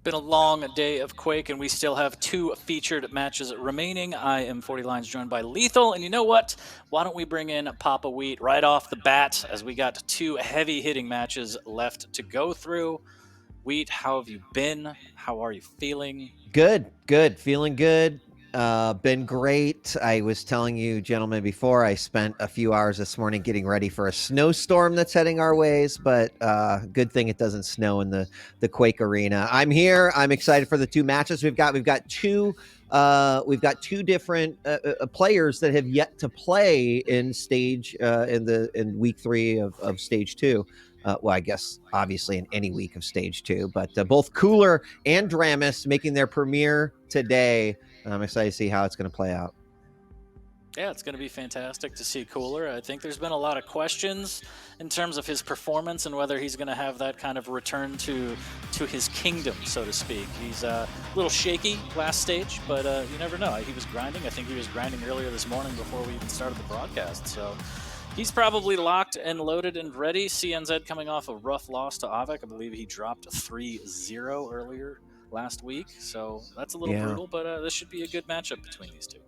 Been a long day of Quake, and we still have two featured matches remaining. I am 40 Lines, joined by Lethal, and you know what? Why don't we bring in Papa Wheat right off the bat, as we got two heavy-hitting matches left to go through. Wheat, how have you been? How are you feeling? Good. Feeling good. Been great. I was telling you, gentlemen, before I spent a few hours this morning getting ready for a snowstorm that's heading our ways, but good thing it doesn't snow in the Quake arena. I'm here. I'm excited for the two matches we've got. We've got two different players that have yet to play in stage in week 3 of stage 2. Well, I guess obviously in any week of stage 2, but both Cooler and Dramus making their premiere today. I'm excited to see how it's going to play out. Yeah, it's going to be fantastic to see Cooler. I think there's been a lot of questions in terms of his performance and whether he's going to have that kind of return to his kingdom, so to speak. He's a little shaky last stage, but you never know. He was grinding. I think he was grinding earlier this morning before we even started the broadcast. So he's probably locked and loaded and ready. CNZ coming off a rough loss to Avik. I believe he dropped 3-0 earlier last week. So that's a little brutal, but this should be a good matchup between these two.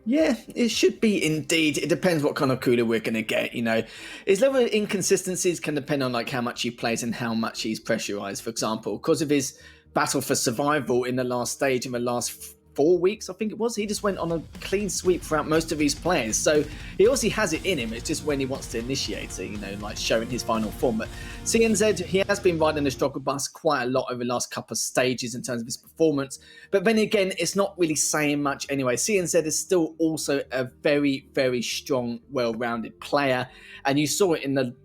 Yeah, it should be indeed. It depends what kind of cooler we're going to get, you know. His level of inconsistencies can depend on like how much he plays and how much he's pressurized. For example, because of his battle for survival in the last stage in the last 4 weeks, I think it was, he just went on a clean sweep throughout most of his players. So he obviously has it in him. It's just when he wants to initiate it, you know, like showing his final form. But CNZ, he has been riding the struggle bus quite a lot over the last couple of stages in terms of his performance. But then again, it's not really saying much anyway. CNZ is still also a very, very strong, well-rounded player. And you saw it in the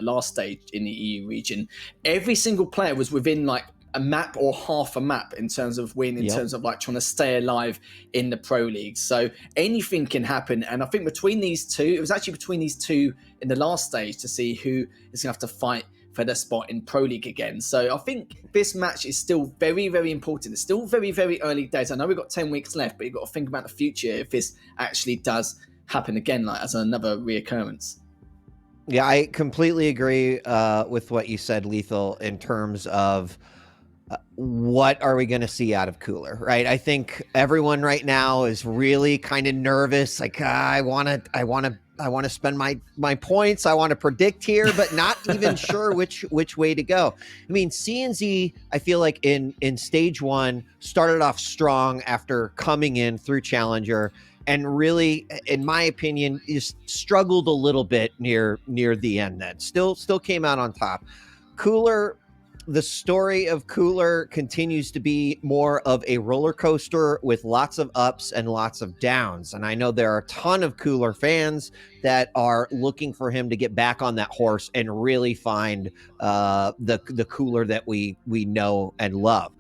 last stage in the EU region. Every single player was within like a map or half a map in terms of win, in terms of like trying to stay alive in the Pro League. So anything can happen. And I think between these two, it was actually between these two in the last stage to see who is going to have to fight for their spot in Pro League again. So I think this match is still very, very important. It's still very, very early days. I know we've got 10 weeks left, but you've got to think about the future if this actually does happen again, like as another reoccurrence. Yeah, I completely agree with what you said, Lethal, in terms of what are we going to see out of Cooler, right? I think everyone right now is really kind of nervous. Like, I want to spend my points. I want to predict here, but not even sure which way to go. I mean, CNZ, I feel like in stage 1 started off strong after coming in through Challenger, and really, in my opinion, just struggled a little bit near the end. Then still came out on top. Cooler. The story of Cooler continues to be more of a roller coaster with lots of ups and lots of downs. And I know there are a ton of Cooler fans that are looking for him to get back on that horse and really find the Cooler that we know and love.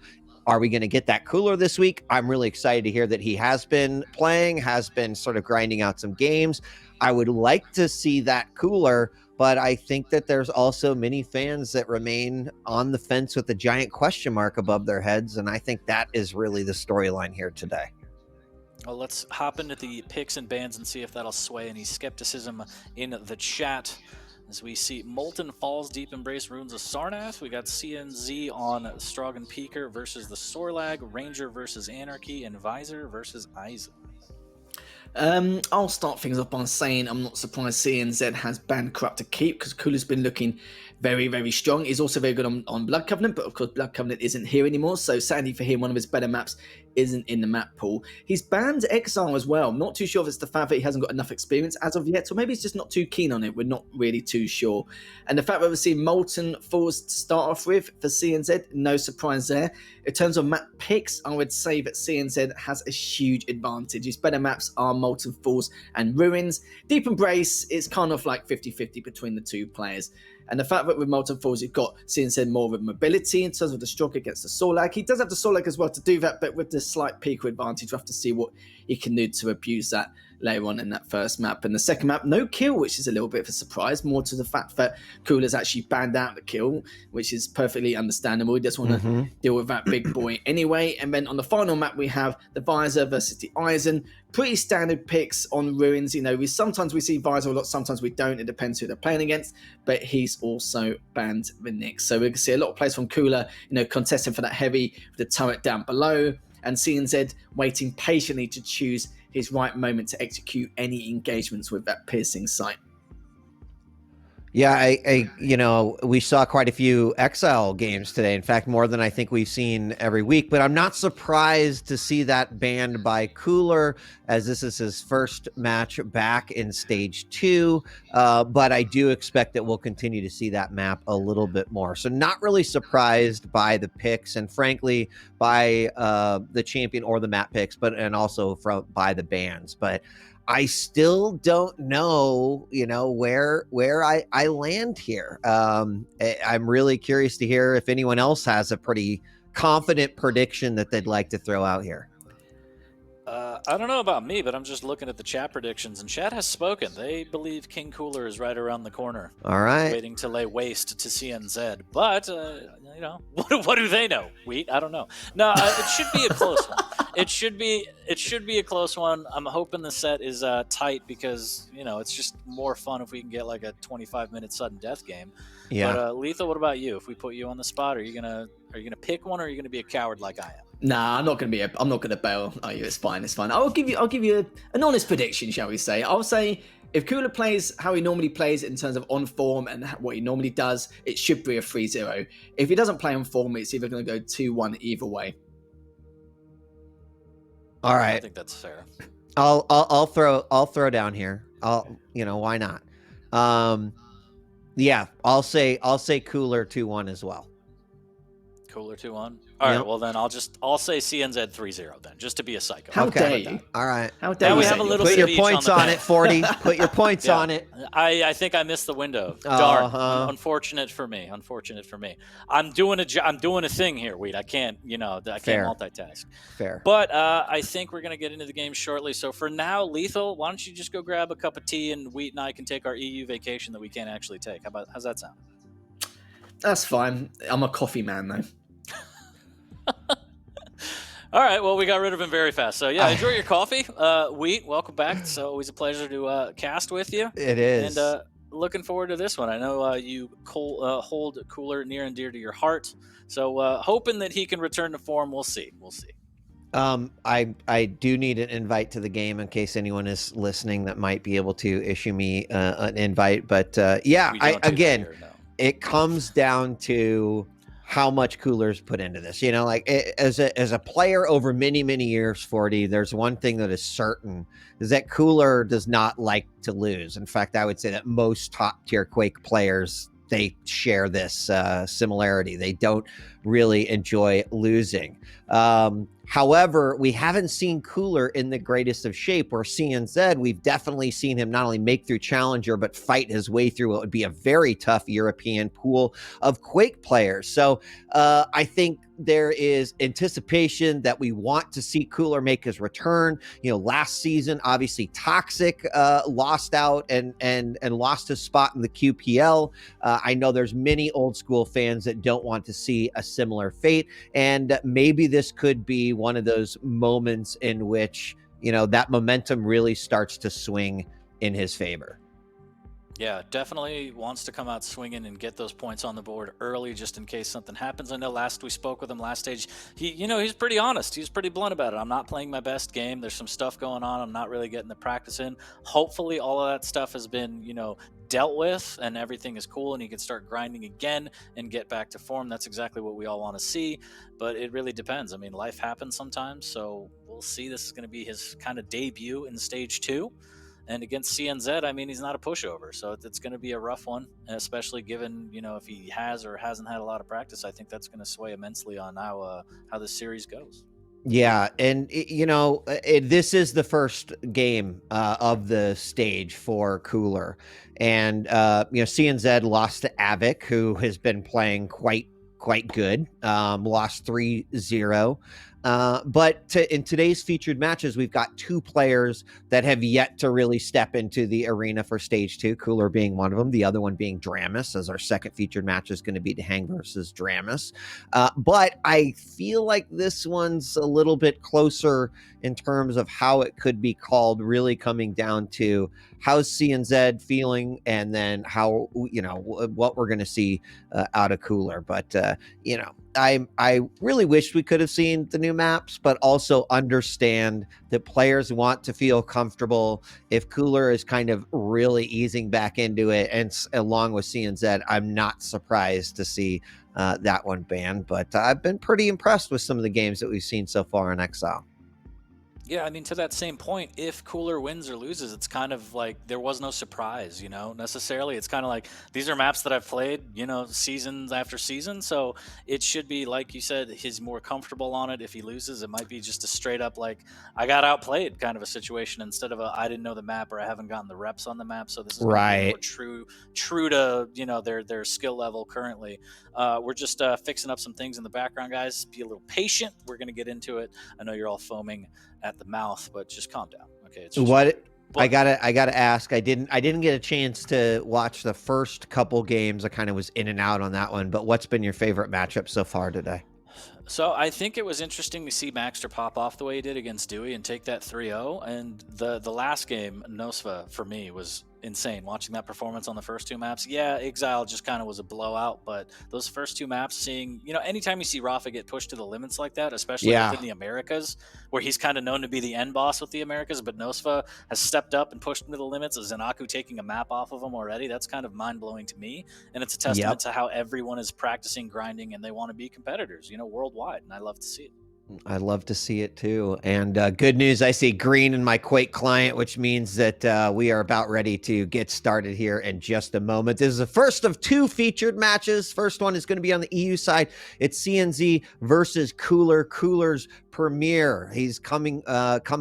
Are we going to get that Cooler this week? I'm really excited to hear that he has been playing, has been sort of grinding out some games. I would like to see that Cooler, but I think that there's also many fans that remain on the fence with a giant question mark above their heads, and I think that is really the storyline here today. Well, let's hop into the picks and bans and see if that'll sway any skepticism in the chat. As we see Molten Falls, Deep Embrace, Runes of Sarnath. We got CNZ on Strogan Peaker versus the Sorlag, Ranger versus Anarchy, and Visor versus Eisen. I'll start things off by saying I'm not surprised CNZ has banned Corrupt to Keep, because Cooler's been looking very, very strong. He's also very good on Blood Covenant, but of course Blood Covenant isn't here anymore, so sadly for him, one of his better maps isn't in the map pool. He's banned Exile as well. Not too sure if it's the fact that he hasn't got enough experience as of yet, or maybe he's just not too keen on it. We're not really too sure. And the fact that we're seeing Molten Falls to start off with for CNZ, no surprise there. In terms of map picks, I would say that CNZ has a huge advantage. His better maps are Molten Falls and Ruins. Deep Embrace is kind of like 50-50 between the two players. And the fact that with Molten Falls, you've got CNZ more of mobility in terms of the stroke against the Sorlag. He does have the Sorlag as well to do that, but with the slight Peaker advantage, we'll have to see what he can do to abuse that later on in that first map. And the second map, no kill, which is a little bit of a surprise, more to the fact that COOLLERZ actually banned out the kill, which is perfectly understandable. He doesn't want to deal with that big boy anyway. And then on the final map, we have the Visor versus the Eisen. Pretty standard picks on Ruins. You know, sometimes we see Visor a lot, sometimes we don't. It depends who they're playing against. But he's also banned the Nyx. So we can see a lot of players from Cooler, you know, contesting for that heavy with the turret down below. And CNZ waiting patiently to choose his right moment to execute any engagements with that piercing sight. Yeah, you know, we saw quite a few Exile games today. In fact, more than I think we've seen every week. But I'm not surprised to see that banned by Cooler, as this is his first match back in Stage 2. But I do expect that we'll continue to see that map a little bit more. So not really surprised by the picks, and frankly, by the champion or the map picks, and also by the bans. But I still don't know, you know, where I land here. I'm really curious to hear if anyone else has a pretty confident prediction that they'd like to throw out here. I don't know about me, but I'm just looking at the chat predictions, and chat has spoken. They believe King Cooler is right around the corner. All right. Waiting to lay waste to CNZ. But, you know, what do they know? Wheat? I don't know. No, it should be a close one. It should be a close one. I'm hoping the set is tight because, you know, it's just more fun if we can get like a 25-minute sudden death game. Yeah. But Lethal, what about you? If we put you on the spot, are you gonna pick one, or are you gonna be a coward like I am? Nah, I'm not gonna bail. Oh, it's fine. I'll give you an honest prediction, shall we say? I'll say if Cooler plays how he normally plays in terms of on form and what he normally does, it should be a 3-0. If he doesn't play on form, it's either going to go 2-1 either way. All right. I think that's fair. I'll throw down here. You know, why not? Yeah, I'll say Cooler 2-1 as well. Cooler 2-1. All right, well then I'll say CNZ 3-0 then, just to be a psycho. How dare you? All right. How dare we you? have a little Put bit your points on it, 40. Put your points on it. I think I missed the window. Darn. Unfortunate for me. I'm doing a thing here, Weed. I can't multitask. Fair. But I think we're gonna get into the game shortly. So for now, Lethal, why don't you just go grab a cup of tea, and Wheat and I can take our EU vacation that we can't actually take. How's that sound? That's fine. I'm a coffee man though. All right, well, we got rid of him very fast. So, yeah, enjoy your coffee. Wheat, welcome back. It's always a pleasure to cast with you. It is. And looking forward to this one. I know you hold Cooler near and dear to your heart. So, hoping that he can return to form. We'll see. I do need an invite to the game in case anyone is listening that might be able to issue me an invite. But, it comes down to how much COOLLERZ put into this. You know, like as a player over many, many years, 40, there's one thing that is certain, is that Cooler does not like to lose. In fact, I would say that most top tier Quake players, they share this similarity. They don't really enjoy losing. However, we haven't seen Cooler in the greatest of shape, where CNZ, we've definitely seen him not only make through Challenger, but fight his way through what would be a very tough European pool of Quake players. So I think there is anticipation that we want to see Cooler make his return. You know, last season, obviously Toxic lost out and lost his spot in the QPL. I know there's many old school fans that don't want to see a similar fate, and maybe this could be one of those moments in which, you know, that momentum really starts to swing in his favor. Yeah, definitely wants to come out swinging and get those points on the board early, just in case something happens. I know last we spoke with him last stage, he's pretty honest. He's pretty blunt about it. I'm not playing my best game. There's some stuff going on. I'm not really getting the practice in. Hopefully all of that stuff has been, dealt with and everything is cool and he can start grinding again and get back to form. That's exactly what we all want to see, but it really depends. I mean, life happens sometimes, so we'll see. This is going to be his kind of debut in Stage 2. And against CNZ, I mean, he's not a pushover, so it's going to be a rough one, especially given, if he has or hasn't had a lot of practice. I think that's going to sway immensely on how this series goes. Yeah, and this is the first game of the stage for Cooler, and CNZ lost to Avic, who has been playing quite good. Lost 3-0. But in today's featured matches, we've got two players that have yet to really step into the arena for stage 2, Cooler being one of them, the other one being Dramus, as our second featured match is going to be Dehang versus Dramus. But I feel like this one's a little bit closer in terms of how it could be called, really coming down to how's CNZ feeling, and then how, what we're going to see out of Cooler. But, I really wish we could have seen the new maps, but also understand that players want to feel comfortable. If Cooler is kind of really easing back into it, and along with CNZ, I'm not surprised to see that one banned. But I've been pretty impressed with some of the games that we've seen so far in Exile. Yeah, I mean, to that same point, if Cooler wins or loses, it's kind of like there was no surprise, necessarily. It's kind of like these are maps that I've played, seasons after season. So it should be, like you said, he's more comfortable on it. If he loses, it might be just a straight up, like, I got outplayed kind of a situation instead of I didn't know the map or I haven't gotten the reps on the map. So this is right. more true to, their skill level currently. We're just fixing up some things in the background, guys. Be a little patient. We're going to get into it. I know you're all foaming at the mouth, but just calm down. Okay. It's just I gotta ask. I didn't get a chance to watch the first couple games. I kind of was in and out on that one. But what's been your favorite matchup so far today? So I think it was interesting to see Maxter pop off the way he did against Dewey and take that 3-0. And the last game, Nosva, for me, was insane. Watching that performance on the first two maps. Yeah, Exile just kind of was a blowout, but those first two maps, seeing, anytime you see Rafa get pushed to the limits like that, especially within the Americas, where he's kind of known to be the end boss with the Americas, but Nosva has stepped up and pushed him to the limits. Zanaku taking a map off of him already. That's kind of mind-blowing to me. And it's a testament to how everyone is practicing, grinding, and they want to be competitors, worldwide. And I love to see it. I love to see it too. And good news, I see green in my Quake client, which means that we are about ready to get started here in just a moment. This is the first of two featured matches. First one is going to be on the EU side. It's CNZ versus Cooler. Cooler's premiere. He's come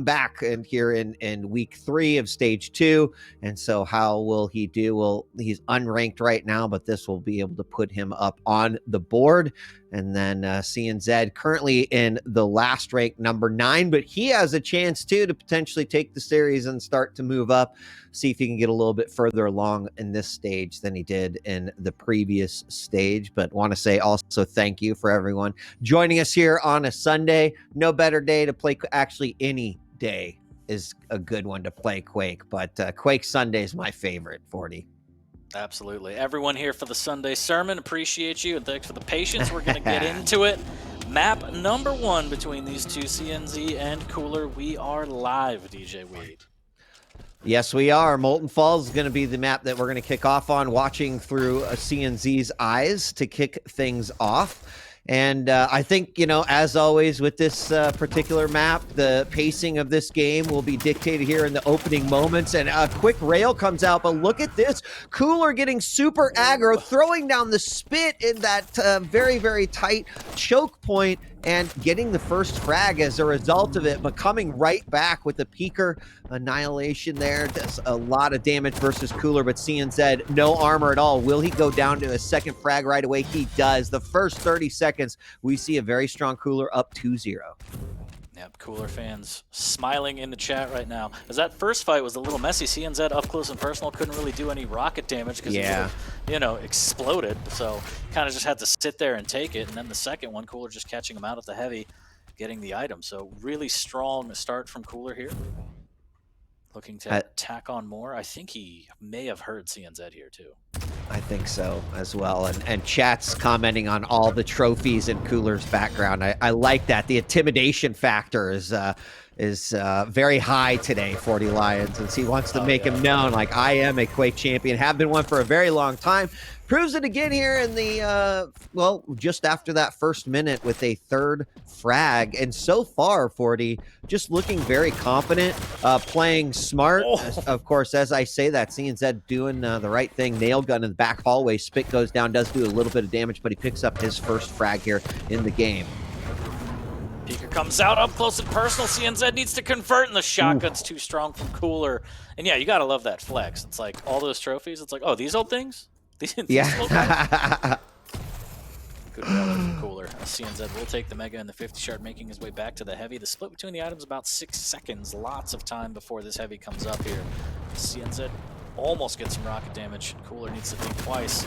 back here in week 3 of stage 2. And so how will he do? Well, he's unranked right now, but this will be able to put him up on the board. And then CNZ currently in the last rank, number 9, but he has a chance too to potentially take the series and start to move up, see if he can get a little bit further along in this stage than he did in the previous stage. But want to say also thank you for everyone joining us here on a Sunday. No better day to play. Actually, any day is a good one to play Quake, but Quake Sunday is my favorite, 40. Absolutely. Everyone here for the Sunday sermon, appreciate you, and thanks for the patience. We're going to get into it. Map number 1 between these two, CNZ and Cooler. We are live, DJ Weed. Yes, we are. Molten Falls is going to be the map that we're going to kick off on, watching through CNZ's eyes to kick things off. And I think, as always with this particular map, the pacing of this game will be dictated here in the opening moments. And a quick rail comes out, but look at this. Cooler getting super aggro, throwing down the spit in that very, very tight choke point, and getting the first frag as a result of it, but coming right back with the Peaker annihilation there. Does a lot of damage versus Cooler, but CNZ, no armor at all. Will he go down to a second frag right away? He does. The first 30 seconds, we see a very strong Cooler up 2-0. Yep, Cooler fans smiling in the chat right now. As that first fight was a little messy, CNZ up close and personal couldn't really do any rocket damage because he exploded. So kind of just had to sit there and take it. And then the second one, Cooler just catching him out at the heavy, getting the item. So really strong start from Cooler here. Looking to tack on more. I think he may have heard CNZ here too. I think so as well. And chat's commenting on all the trophies in Cooler's background. I like that. The intimidation factor is very high today, 40 Lions, and he wants to make him known, like, I am a Quake champion, have been one for a very long time. Proves it again here in the, just after that first minute with a third frag. And so far, 40, just looking very confident, playing smart. Of course, as I say that, CNZ doing the right thing. Nail gun in the back hallway. Spit goes down, does do a little bit of damage, but he picks up his first frag here in the game. Peaker comes out up close and personal. CNZ needs to convert, and the shotgun's too strong from Cooler. And yeah, you got to love that flex. It's like all those trophies. It's like, oh, these old things? Yeah. Good rail there from Cooler. CNZ will take the Mega and the 50 shard, making his way back to the Heavy. The split between the items about 6 seconds. Lots of time before this Heavy comes up here. CNZ almost gets some rocket damage. Cooler needs to think twice.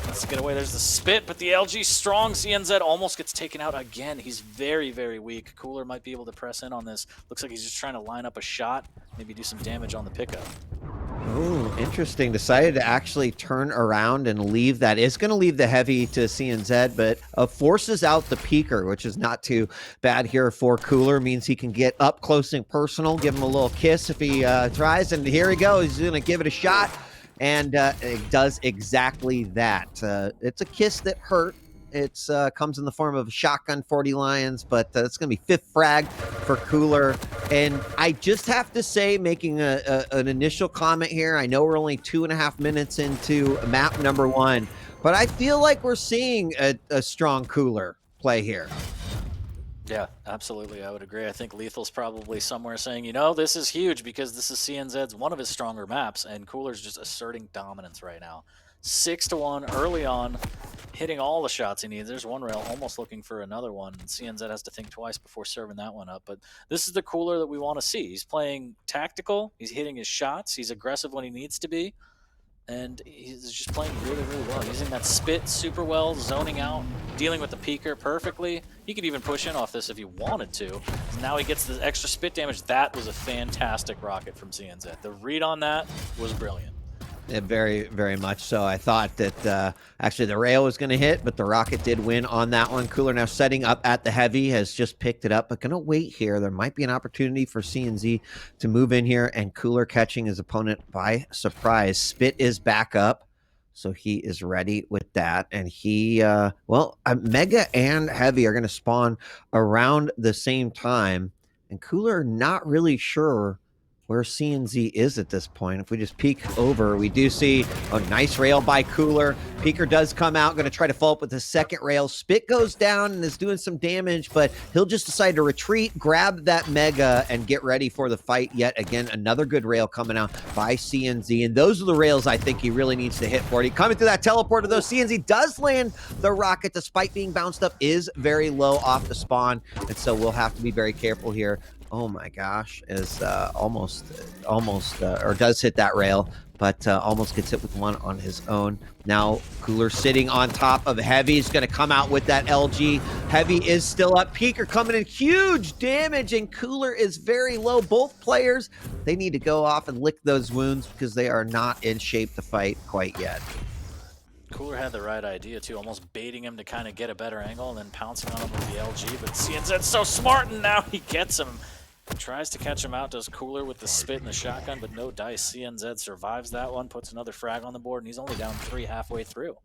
Let's get away. There's the spit, but the LG strong. CNZ almost gets taken out again. He's very, very weak. Cooler might be able to press in on this. Looks like he's just trying to line up a shot, maybe do some damage on the pickup. Ooh, interesting. Decided to actually turn around and leave that. It's going to leave the Heavy to CNZ, but forces out the Peeker, which is not too bad here for Cooler. Means he can get up close and personal, give him a little kiss if he tries, and here he goes. He's going to give it a shot, and it does exactly that. It's a kiss that hurt. It's comes in the form of a shotgun 40 Lions, but it's going to be 5th frag for Cooler. And I just have to say, making an initial comment here, I know we're only 2.5 minutes into map number 1, but I feel like we're seeing a strong Cooler play here. Yeah, absolutely. I would agree. I think Lethal's probably somewhere saying, you know, this is huge because this is CNZ's one of his stronger maps, and Cooler's just asserting dominance right now. 6-1 early on, hitting all the shots he needs. There's one rail, almost looking for another one. CNZ has to think twice before serving that one up. But this is the Cooler that we want to see. He's playing tactical. He's hitting his shots. He's aggressive when he needs to be. And he's just playing really, really well. Using that spit super well, zoning out, dealing with the Peeker perfectly. He could even push in off this if he wanted to. Now he gets the extra spit damage. That was a fantastic rocket from CNZ. The read on that was brilliant. Yeah, very, very much so. I thought that actually the rail was going to hit, but the rocket did win on that one. Cooler now setting up at the Heavy, has just picked it up, but going to wait here. There might be an opportunity for CNZ to move in here, and Cooler catching his opponent by surprise. Spit is back up, so he is ready with that. And he, Mega and Heavy are going to spawn around the same time, and Cooler not really sure where CNZ is at this point. If we just peek over, we do see a nice rail by Cooler. Peeker does come out, going to try to follow up with the second rail. Spit goes down and is doing some damage, but he'll just decide to retreat, grab that Mega, and get ready for the fight yet again. Another good rail coming out by CNZ, and those are the rails I think he really needs to hit for it. He coming through that teleporter, though. CNZ does land the rocket, despite being bounced up, is very low off the spawn, and so we'll have to be very careful here. Oh my gosh, is almost or does hit that rail, but almost gets hit with one on his own. Now Cooler sitting on top of Heavy is going to come out with that LG. Heavy is still up. Peeker coming in, huge damage, and Cooler is very low. Both players, they need to go off and lick those wounds because they are not in shape to fight quite yet. Cooler had the right idea too, almost baiting him to kind of get a better angle and then pouncing on him with the LG, but CNZ's so smart, and now he gets him. Tries to catch him out, does Cooler with the spit and the shotgun, but no dice. CNZ survives that one, puts another frag on the board, and he's only down 3 halfway through.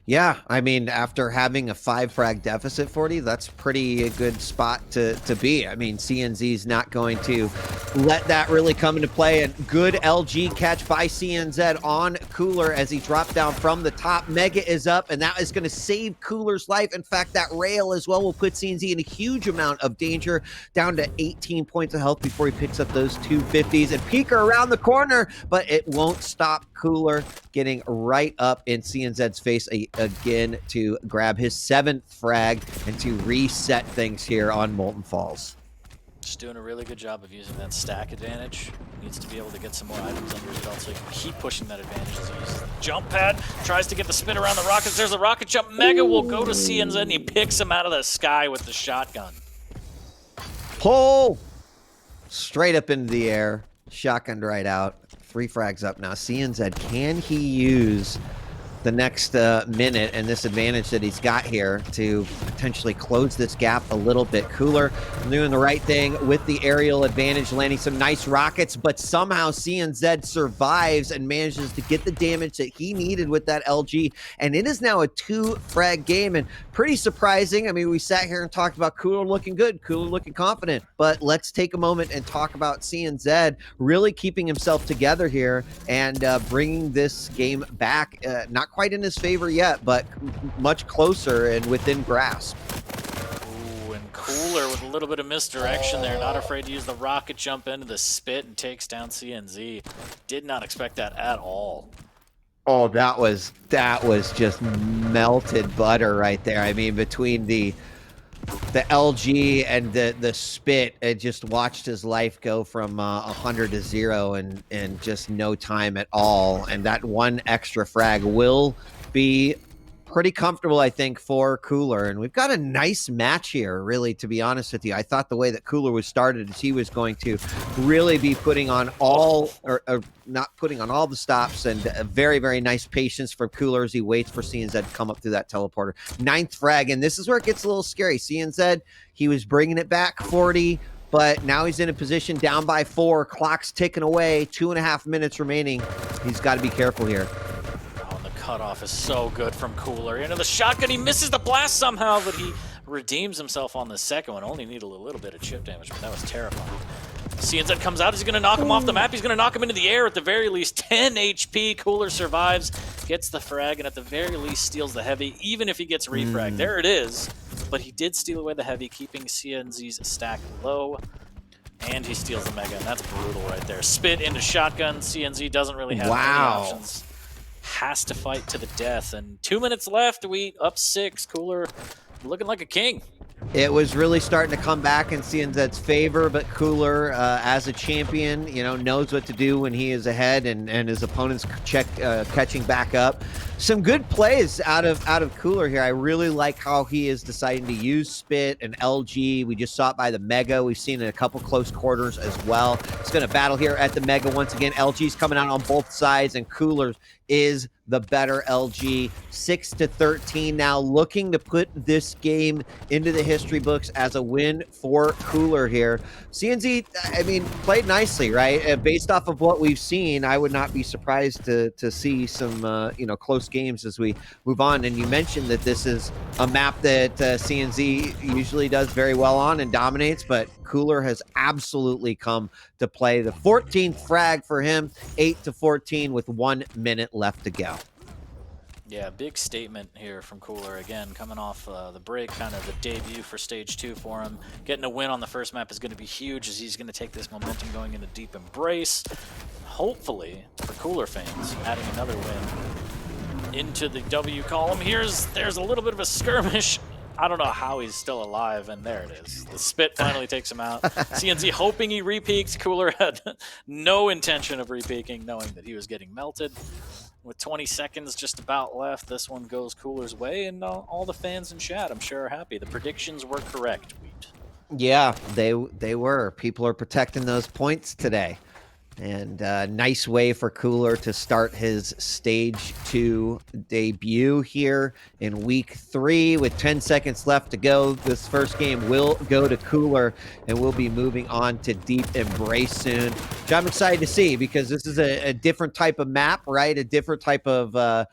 Yeah, I mean, after having a 5 frag deficit 40, that's pretty good spot to be. I mean, CNZ's not going to let that really come into play. And good LG catch by CNZ on Cooler as he dropped down from the top. Mega is up, and that is going to save Cooler's life. In fact, that rail as well will put CNZ in a huge amount of danger, down to 18 points of health before he picks up those 250s. And Peeker around the corner, but it won't stop Cooler getting right up in CNZ's face again to grab his 7th frag and to reset things here on Molten Falls. Just doing a really good job of using that stack advantage. Needs to be able to get some more items under his belt so he can keep pushing that advantage as he uses the jump pad. Tries to get the spin around the rockets. There's a rocket jump. Mega will go to CNZ, and he picks him out of the sky with the shotgun. Pull! Straight up into the air. Shotgun right out. 3 frags up now. CNZ, can he use the next minute and this advantage that he's got here to potentially close this gap a little bit? Cooler doing the right thing with the aerial advantage, landing some nice rockets, but somehow CNZ survives and manages to get the damage that he needed with that LG, and it is now a 2 frag game, and pretty surprising. I mean, we sat here and talked about Cooler looking good, Cooler looking confident, but let's take a moment and talk about CNZ really keeping himself together here and bringing this game back, not quite in his favor yet, but much closer and within grasp. Ooh, and Cooler with a little bit of misdirection there, not afraid to use the rocket jump into the spit and takes down CNZ. Did not expect that at all. Oh, that was just melted butter right there. I mean, between the LG and the spit, it just watched his life go from 100 to 0 in just no time at all. And that one extra frag will be pretty comfortable, I think, for Cooler. And we've got a nice match here, really, to be honest with you. I thought the way that Cooler was started is he was going to really be putting on all, or not putting on all the stops, and a very, very nice patience from Cooler as he waits for CNZ to come up through that teleporter. 9th frag, and this is where it gets a little scary. CNZ, he was bringing it back 40, but now he's in a position down by 4. Clock's ticking away. 2.5 minutes remaining. He's got to be careful here. Cutoff is so good from Cooler. Into the shotgun, he misses the blast somehow, but he redeems himself on the second one. Only needed a little bit of chip damage, but that was terrifying. CNZ comes out. He's going to knock him off the map. He's going to knock him into the air at the very least. 10 HP. Cooler survives, gets the frag, and at the very least steals the heavy, even if he gets refrag. There it is. But he did steal away the heavy, keeping CNZ's stack low. And he steals the mega, and that's brutal right there. Spit into shotgun. CNZ doesn't really have any options. Has to fight to the death, and 2 minutes left. We up 6. Cooler looking like a king. It was really starting to come back in CNZ's favor, but Cooler, as a champion, you know, knows what to do when he is ahead and his opponents catching back up. Some good plays out of Cooler here. I really like how he is deciding to use Spit and LG. We just saw it by the Mega. We've seen it in a couple close quarters as well. He's going to battle here at the Mega once again. LG's coming out on both sides, and Cooler is the better LG. 6-13 now, looking to put this game into the history books as a win for Cooler here. CNZ, I mean, played nicely, right? Based off of what we've seen, I would not be surprised to see some close games as we move on. And you mentioned that this is a map that CNZ usually does very well on and dominates, but Cooler has absolutely come to play. The 14th frag for him, 8-14 with 1 minute left to go. Yeah, big statement here from Cooler. Again, coming off the break, kind of the debut for Stage 2 for him. Getting a win on the first map is going to be huge, as he's going to take this momentum going into Deep Embrace. Hopefully, for Cooler fans, adding another win into the W column. There's a little bit of a skirmish. I don't know how he's still alive, and there it is. The spit finally takes him out. CNZ hoping he repeaked. Cooler had no intention of repeaking, knowing that he was getting melted. With 20 seconds just about left, this one goes Cooler's way, and all the fans in chat, I'm sure, are happy. The predictions were correct, Wheat. Yeah, they were. People are protecting those points today. And nice way for Cooler to start his Stage 2 debut here in Week 3 with 10 seconds left to go. This first game will go to Cooler, and we'll be moving on to Deep Embrace soon, which I'm excited to see because this is a different type of map, right? A different type of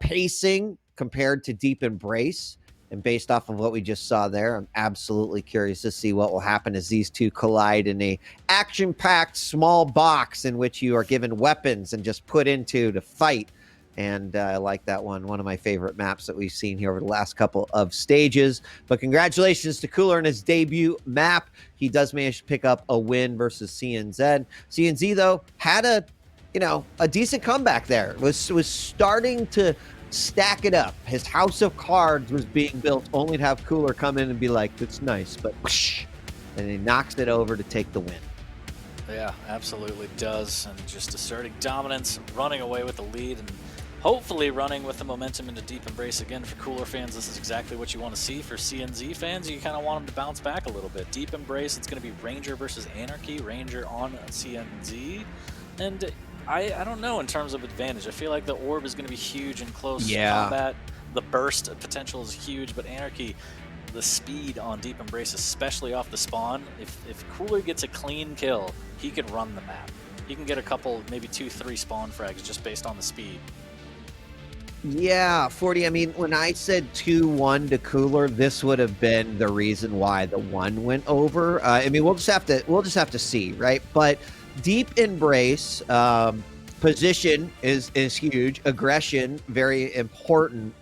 pacing compared to Deep Embrace. And based off of what we just saw there, I'm absolutely curious to see what will happen as these two collide in a action-packed small box in which you are given weapons and just put into to fight. And I like that one of my favorite maps that we've seen here over the last couple of stages. But congratulations to Cooler in his debut map. He does manage to pick up a win versus CNZ. CNZ, though, had a decent comeback there. Was starting to stack it up. His house of cards was being built only to have Cooler come in and be like, that's nice, but whoosh, and he knocks it over to take the win. Yeah, absolutely does. And just asserting dominance, running away with the lead, and hopefully running with the momentum into Deep Embrace again. For Cooler fans, this is exactly what you want to see. For CNZ fans, you kind of want them to bounce back a little bit. Deep Embrace, it's going to be Ranger versus Anarchy. Ranger on CNZ. And I don't know in terms of advantage. I feel like the orb is going to be huge in close combat. The burst potential is huge, but Anarchy, the speed on Deep Embrace, especially off the spawn, if Cooler gets a clean kill, he can run the map. He can get a couple, maybe 2-3 spawn frags just based on the speed. Yeah, 40. I mean, when I said 2-1 to Cooler, this would have been the reason why the 1 went over. I mean, we'll just have to see, right? But Deep Embrace, position is huge. Aggression, very important.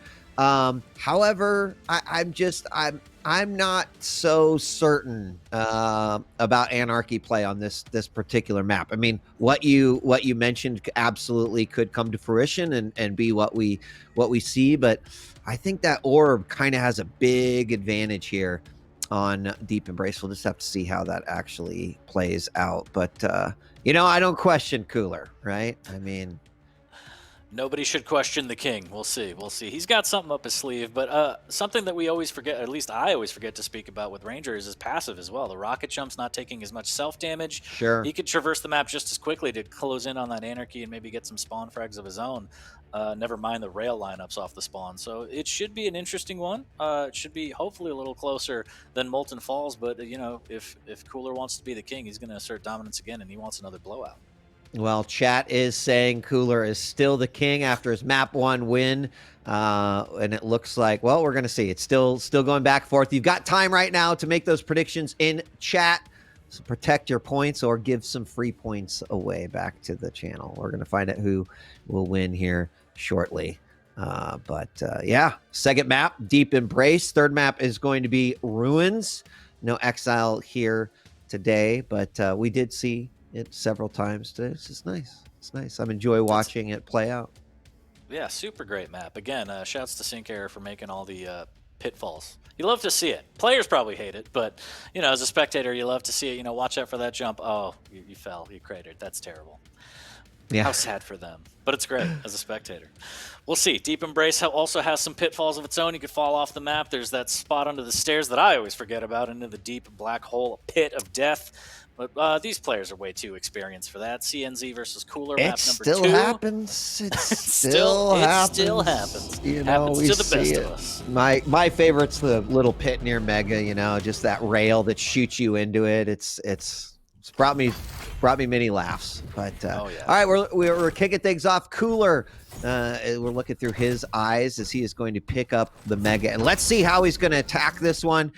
However, I'm not so certain about anarchy play on this particular map. I mean, what you mentioned absolutely could come to fruition and be what we see, but I think that orb kind of has a big advantage here on Deep Embrace. We'll just have to see how that actually plays out. But I don't question Cooler, right? I mean, nobody should question the king. We'll see. We'll see. He's got something up his sleeve, but something that we always forget, at least I always forget to speak about with Ranger, is his passive as well. The rocket jump's not taking as much self-damage. Sure. He could traverse the map just as quickly to close in on that anarchy and maybe get some spawn frags of his own. Never mind the rail lineups off the spawn. So it should be an interesting one. It should be hopefully a little closer than Molten Falls, but if Cooler wants to be the king, he's going to assert dominance again, and he wants another blowout. Well, chat is saying Cooler is still the king after his map 1 win. And it looks like, well, we're going to see. It's still going back and forth. You've got time right now to make those predictions in chat. So protect your points or give some free points away back to the channel. We're going to find out who will win here shortly. Yeah, second map, Deep Embrace. Third map is going to be Ruins. No Exile here today, but we did see it several times today. It's just nice. It's nice. I'm enjoy watching it play out. Yeah, super great map. Again, shouts to SyncAir for making all the pitfalls. You love to see it. Players probably hate it, but as a spectator, you love to see it. Watch out for that jump. Oh, you fell. You cratered. That's terrible. Yeah. How sad for them. But it's great as a spectator. We'll see. Deep Embrace also has some pitfalls of its own. You could fall off the map. There's that spot under the stairs that I always forget about, into the deep black hole pit of death. But these players are way too experienced for that. CNZ versus Cooler, map number 2. It still happens. It still happens. It still happens. We to the see best it. of us. My favorite's the little pit near Mega. Just that rail that shoots you into it. It's brought me many laughs. But oh, yeah. All right, we're kicking things off. Cooler. We're looking through his eyes as he is going to pick up the Mega. And let's see how he's going to attack this one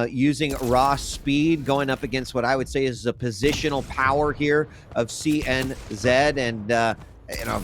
using raw speed, going up against what I would say is a positional power here of CNZ. And,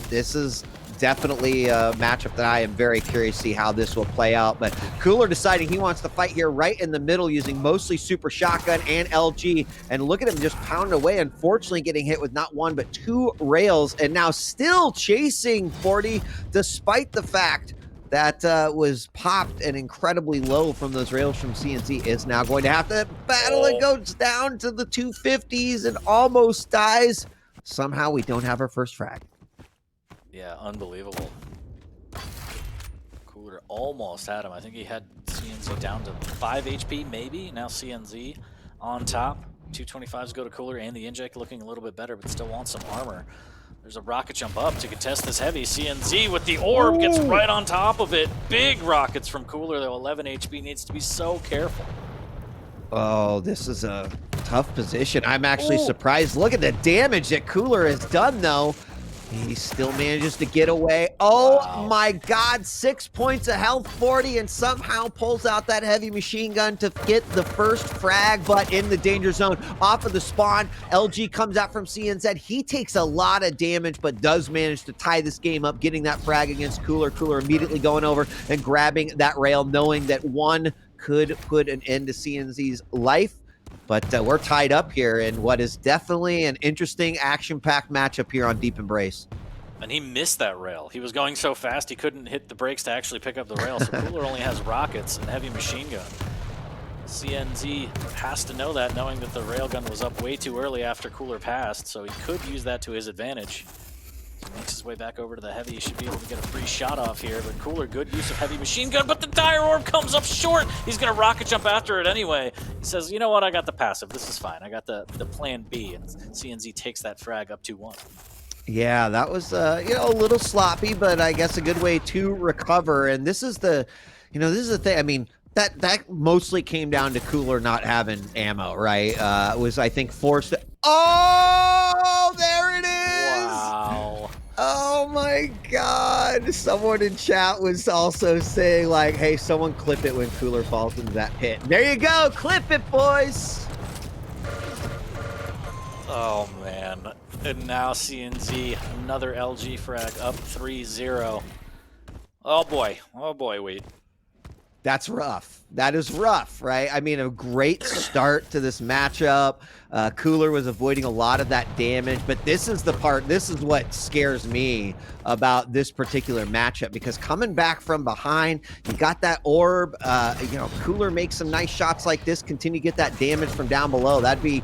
this is definitely a matchup that I am very curious to see how this will play out. But Cooler deciding he wants to fight here right in the middle using mostly Super Shotgun and LG. And look at him just pounding away, unfortunately getting hit with not one but 2 rails, and now still chasing 40 despite the fact that was popped and incredibly low from those rails from CNC. Is now going to have to battle. It goes down to the 250s and almost dies. Somehow we don't have our first frag. Yeah, unbelievable. Cooler almost had him. I think he had CNZ down to 5 HP, maybe. Now CNZ on top. 225s go to Cooler, and the inject looking a little bit better, but still wants some armor. There's a rocket jump up to contest this heavy. CNZ with the orb gets right on top of it. Big rockets from Cooler, though. 11 HP, needs to be so careful. Oh, this is a tough position. I'm actually surprised. Look at the damage that Cooler has done, though. He still manages to get away. Oh, wow. My God, 6 points of health, 40, and somehow pulls out that heavy machine gun to get the first frag, but in the danger zone. Off of the spawn, LG comes out from CNZ. He takes a lot of damage, but does manage to tie this game up, getting that frag against Cooler. Cooler immediately going over and grabbing that rail, knowing that one could put an end to CNZ's life. But we're tied up here in what is definitely an interesting action-packed matchup here on Deep Embrace. And he missed that rail. He was going so fast he couldn't hit the brakes to actually pick up the rail. So Cooler only has rockets and heavy machine gun. CNZ has to know that, knowing that the railgun was up way too early after Cooler passed. So he could use that to his advantage. He makes his way back over to the heavy. He should be able to get a free shot off here. But Cooler, good use of heavy machine gun. But the dire orb comes up short. He's going to rocket jump after it anyway. He says, you know what? I got the passive. This is fine. I got the plan B. And CNZ takes that frag up 2-1. Yeah, that was, a little sloppy, but I guess a good way to recover. And this is the thing. I mean, that mostly came down to Cooler not having ammo, right? Was, I think, forced to... Oh, there it is! Wow. Oh my God. Someone in chat was also saying, like, hey, someone clip it when Cooler falls into that pit. There you go. Clip it, boys. Oh, man. And now CNZ, another LG frag, up 3-0. Oh boy, wait. That's rough. That is rough, right? I mean, a great start to this matchup. Cooler was avoiding a lot of that damage, but this is the part, this is what scares me about this particular matchup, because coming back from behind, you got that orb, you know, Cooler makes some nice shots like this, continue to get that damage from down below. That'd be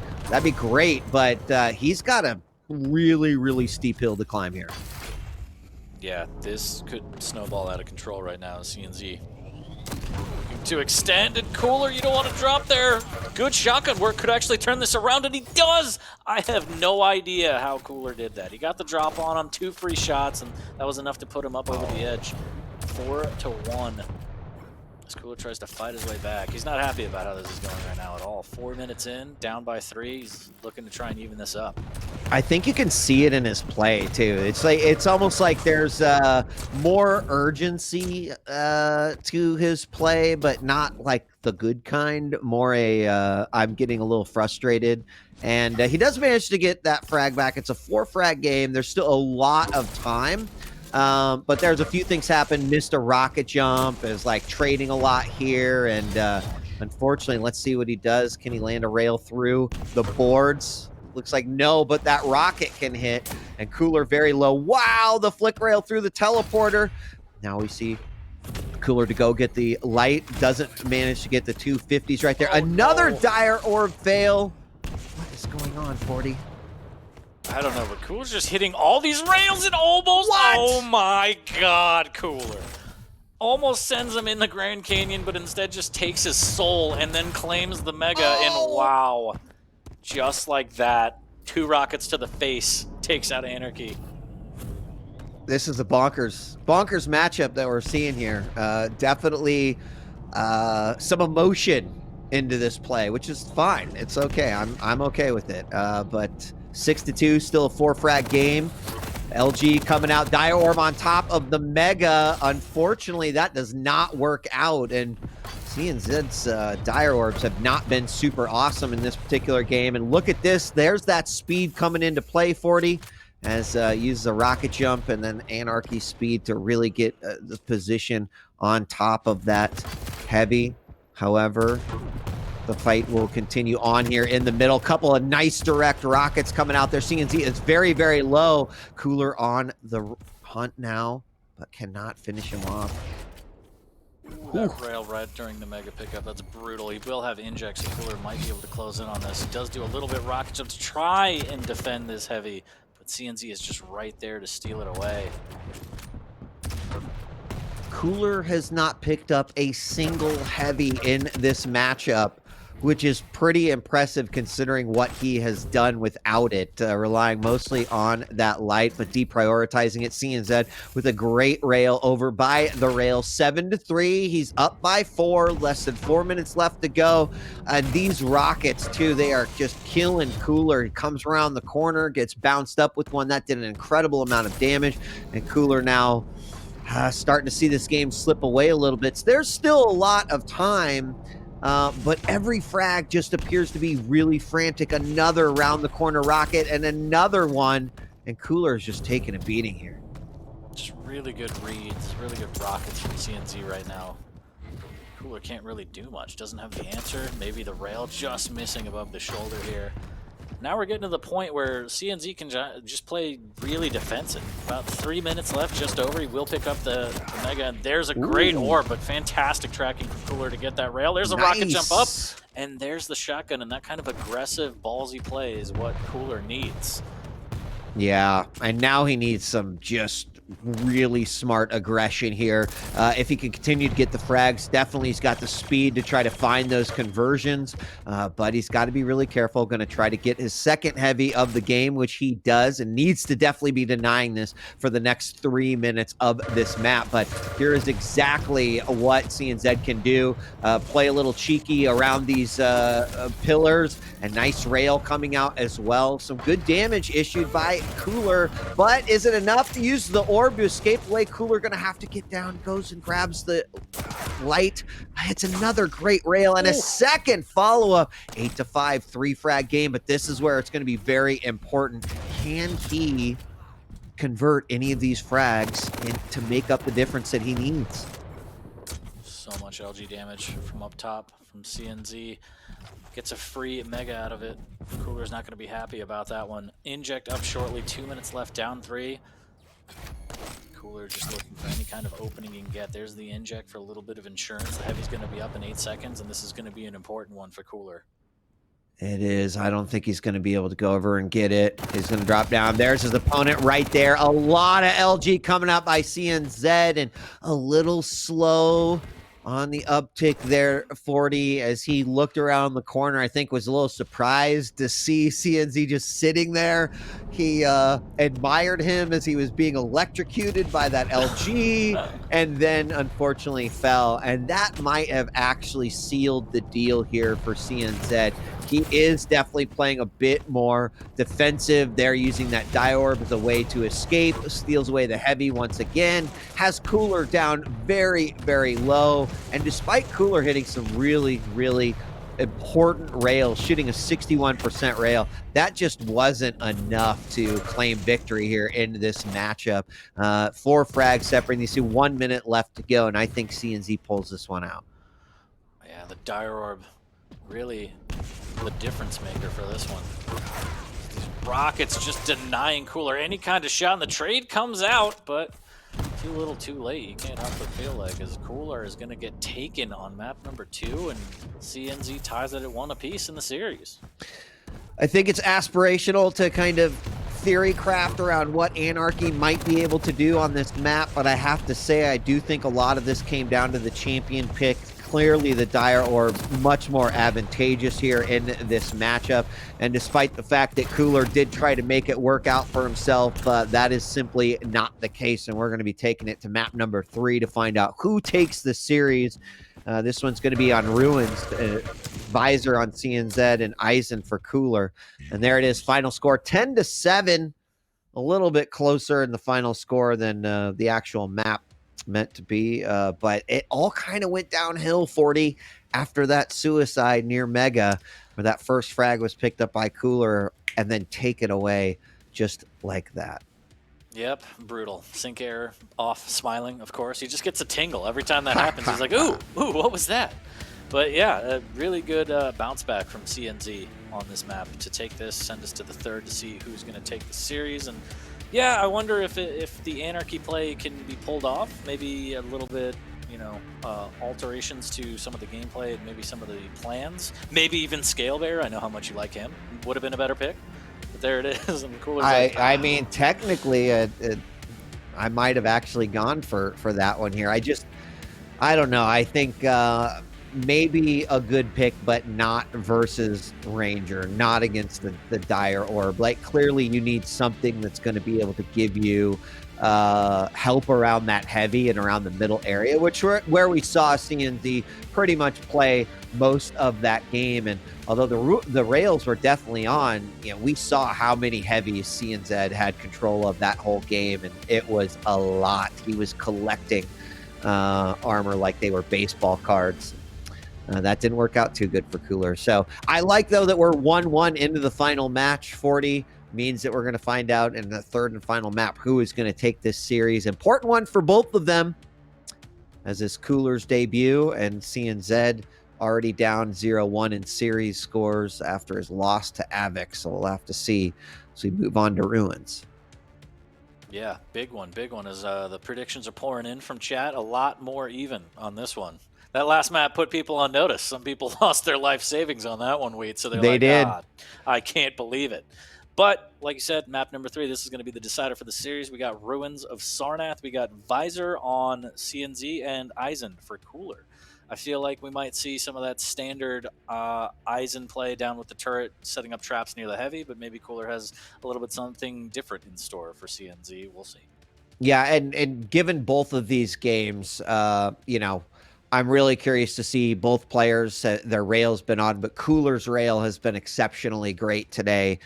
great, but he's got a really, really steep hill to climb here. Yeah, this could snowball out of control right now, CNZ. Looking to extend, and Cooler, you don't want to drop there. Good shotgun work could actually turn this around, and he does! I have no idea how Cooler did that. He got the drop on him, 2 free shots, and that was enough to put him up over the edge. 4-1. As Cooler tries to fight his way back. He's not happy about how this is going right now at all. 4 minutes in, down by 3. He's looking to try and even this up. I think you can see it in his play too. It's like, it's almost like there's more urgency to his play, but not like the good kind. More a I'm getting a little frustrated. And he does manage to get that frag back. It's a 4-frag game. There's still a lot of time. But there's a few things happen. Missed a rocket jump, is like trading a lot here, and unfortunately, let's see what he does. Can he land a rail through the boards? Looks like no, but that rocket can hit, and Cooler very low. Wow, the flick rail through the teleporter. Now we see Cooler to go get the light. Doesn't manage to get the 250s right there. Another dire orb fail. What is going on, 40? I don't know, but Cooler's just hitting all these rails and almost... What? Oh my god, Cooler. Almost sends him in the Grand Canyon, but instead just takes his soul and then claims the Mega, and wow. Just like that, 2 rockets to the face takes out Anarchy. This is a bonkers matchup that we're seeing here. Definitely some emotion into this play, which is fine. It's okay. I'm okay with it. But 6-2, still a 4-frag game. LG coming out, Dire Orb on top of the Mega. Unfortunately, that does not work out, and CNZ's Dire Orbs have not been super awesome in this particular game. And look at this, there's that speed coming into play, 40, as uses a rocket jump and then Anarchy speed to really get the position on top of that heavy. However, the fight will continue on here in the middle. Couple of nice direct rockets coming out there. CNZ is very, very low. Cooler on the hunt now, but cannot finish him off. Ooh, that rail right during the Mega pickup, that's brutal. He will have injects, so Cooler might be able to close in on this. He does do a little bit rocket jump to try and defend this heavy, but CNZ is just right there to steal it away. Cooler has not picked up a single heavy in this matchup, which is pretty impressive considering what he has done without it, relying mostly on that light, but deprioritizing it. CNZ with a great rail over by the rail, 7-3. He's up by 4, less than 4 minutes left to go. And these rockets, too, they are just killing Cooler. He comes around the corner, gets bounced up with one. That did an incredible amount of damage, and Cooler now starting to see this game slip away a little bit. So there's still a lot of time. But every frag just appears to be really frantic. Another round the corner rocket and another one, and Cooler is just taking a beating here. Just really good reads, really good rockets from CNZ right now. Cooler can't really do much, doesn't have the answer. Maybe the rail just missing above the shoulder here. Now we're getting to the point where CNZ can just play really defensive. About 3 minutes left, just over. He will pick up the Mega, and there's a great orb, but fantastic tracking from Cooler to get that rail. There's a rocket jump up, and there's the shotgun, and that kind of aggressive, ballsy play is what Cooler needs. Yeah, and now he needs some just really smart aggression here. If he can continue to get the frags, definitely he's got the speed to try to find those conversions, but he's got to be really careful. Going to try to get his second heavy of the game, which he does, and needs to definitely be denying this for the next 3 minutes of this map. But here is exactly what CNZ can do. Play a little cheeky around these pillars, and nice rail coming out as well. Some good damage issued by Cooler, but is it enough to use the orb to escape the way? Cooler gonna have to get down, goes and grabs the light. It's another great rail and a second follow-up. 8-5, 3-frag game, but this is where it's gonna be very important. Can he convert any of these frags to make up the difference that he needs. So much LG damage from up top from CNZ. Gets a free mega out of it. Cooler's not going to be happy about that one. Inject up shortly, 2 minutes left, down 3. Cooler just looking for any kind of opening he can get. There's the inject for a little bit of insurance. The heavy's going to be up in 8 seconds, and this is going to be an important one for Cooler. It is. I don't think he's going to be able to go over and get it. He's going to drop down. There's his opponent right there. A lot of LG coming up by CNZ, and a little slow on the uptick there, 40, as he looked around the corner. I think was a little surprised to see CNZ just sitting there. He admired him as he was being electrocuted by that LG, and then unfortunately fell. And that might have actually sealed the deal here for CNZ. He is definitely playing a bit more defensive. They're using that Diorb as a way to escape, steals away the heavy once again, has Cooler down very, very low. And despite Cooler hitting some really, really important rails, shooting a 61% rail, that just wasn't enough to claim victory here in this matchup. 4 frags separating these two, 1 minute left to go, and I think CNZ pulls this one out. Yeah, the Diorb really the difference maker for this one. These rockets just denying Cooler any kind of shot, and the trade comes out, but too little too late. You can't help but feel like as Cooler is going to get taken on map number 2, and CNZ ties it at 1 apiece in the series. I think it's aspirational to kind of theory craft around what Anarchy might be able to do on this map, but I have to say I do think a lot of this came down to the champion pick. Clearly the Dire Orb much more advantageous here in this matchup, and despite the fact that Cooler did try to make it work out for himself, that is simply not the case, and we're going to be taking it to map number 3 to find out who takes the series. This one's going to be on Ruins, Visor on CNZ, and Eisen for Cooler. And there it is, final score 10-7, a little bit closer in the final score than the actual map meant to be, but it all kind of went downhill 40 after that suicide near Mega, where that first frag was picked up by Cooler and then taken away just like that. Yep, brutal. Sync error off, smiling, of course. He just gets a tingle every time that happens. He's like, ooh, what was that? But yeah, a really good bounce back from CNZ on this map to take this, send us to the 3rd to see who's going to take the series. And yeah, I wonder if the Anarchy play can be pulled off. Maybe a little bit, alterations to some of the gameplay and maybe some of the plans. Maybe even Scale Bear. I know how much you like him. Would have been a better pick. But there it is. And Cooler's I mean, technically, I might have actually gone for that one here. I don't know. I think maybe a good pick, but not versus Ranger, not against the Dire Orb. Like, clearly you need something that's going to be able to give you help around that heavy and around the middle area, which where we saw CNZ pretty much play most of that game. And although the rails were definitely on, we saw how many heavies CNZ had control of that whole game, and it was a lot. He was collecting armor like they were baseball cards. That didn't work out too good for Cooler. So I like, though, that we're 1-1 into the final match. 40 means that we're going to find out in the 3rd and final map who is going to take this series. Important one for both of them, as is Cooler's debut, and CNZ already down 0-1 in series scores after his loss to Avix. So we'll have to see as we move on to Ruins. Yeah, big one as the predictions are pouring in from chat. A lot more even on this one. That last map put people on notice. Some people lost their life savings on that one, Wheat. So they did. God, I can't believe it. But like you said, map number 3, this is going to be the decider for the series. We got Ruins of Sarnath. We got Visor on CNZ and Eisen for Cooler. I feel like we might see some of that standard Eisen play down with the turret, setting up traps near the heavy, but maybe Cooler has a little bit something different in store for CNZ. We'll see. Yeah, and given both of these games, I'm really curious to see both players. Their rail's been on, but Cooler's rail has been exceptionally great today.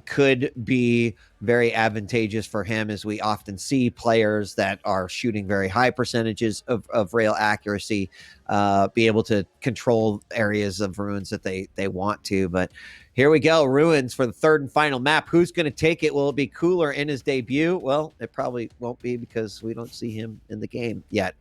Could be very advantageous for him, as we often see players that are shooting very high percentages of rail accuracy be able to control areas of ruins that they want to. But here we go, ruins for the third and final map. Who's going to take it? Will it be Cooler in his debut? Well, it probably won't be, because we don't see him in the game yet.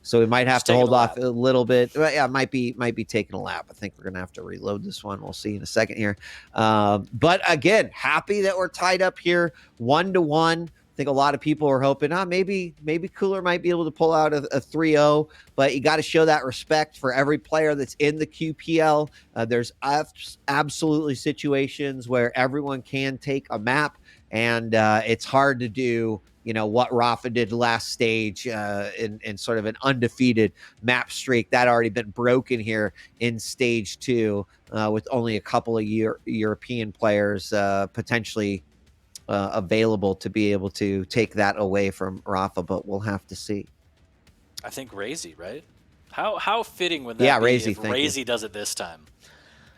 So we might have to hold off a little bit. Well, yeah, might be taking a lap. I think we're going to have to reload this one. We'll see in a second here. But again, happy that we're tied up here 1-1. I think a lot of people are hoping, maybe Cooler might be able to pull out a 3-0, but you got to show that respect for every player that's in the QPL. There's absolutely situations where everyone can take a map, and it's hard to do, what Rafa did last stage in sort of an undefeated map streak. That already been broken here in stage 2 with only a couple of European players potentially available to be able to take that away from Rafa, but we'll have to see. I think Razy, right? How fitting would that be if Razy does it this time?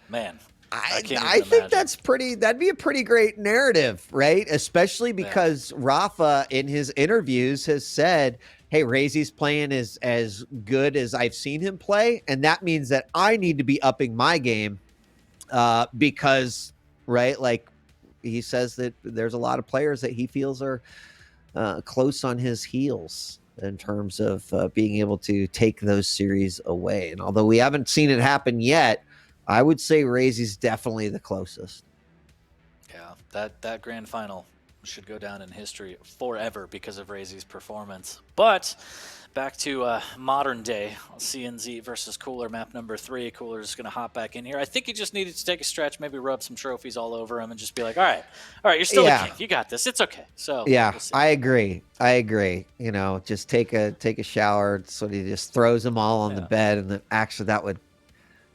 Man, I think that'd be a pretty great narrative, right? Especially because Rafa in his interviews has said, hey, Razy's playing as good as I've seen him play, and that means that I need to be upping my game because, right, like, he says that there's a lot of players that he feels are close on his heels in terms of being able to take those series away. And although we haven't seen it happen yet, I would say Razy's definitely the closest. Yeah, that grand final should go down in history forever because of Razy's performance. But back to modern day CNZ versus Cooler, map number 3. Cooler's going to hop back in here. I think he just needed to take a stretch, maybe rub some trophies all over him and just be like, all right, you're still the king. You got this. It's okay. So yeah, we'll I agree. Just take a shower. So he just throws them all on the bed, and then actually that would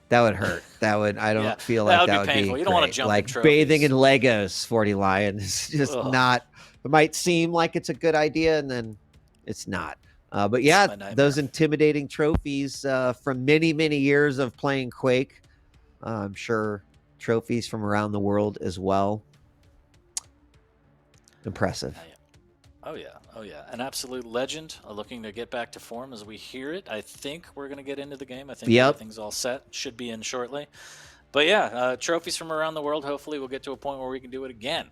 hurt. I don't feel like that would be painful. You don't want to jump like in bathing in Legos. 40 Lion is just not. It might seem like it's a good idea, and then it's not. But yeah, those intimidating trophies from many, many years of playing Quake. I'm sure trophies from around the world as well. Impressive. Oh yeah. An absolute legend, looking to get back to form as we hear it. I think we're going to get into the game. I think everything's all set. Should be in shortly. But yeah, trophies from around the world. Hopefully we'll get to a point where we can do it again.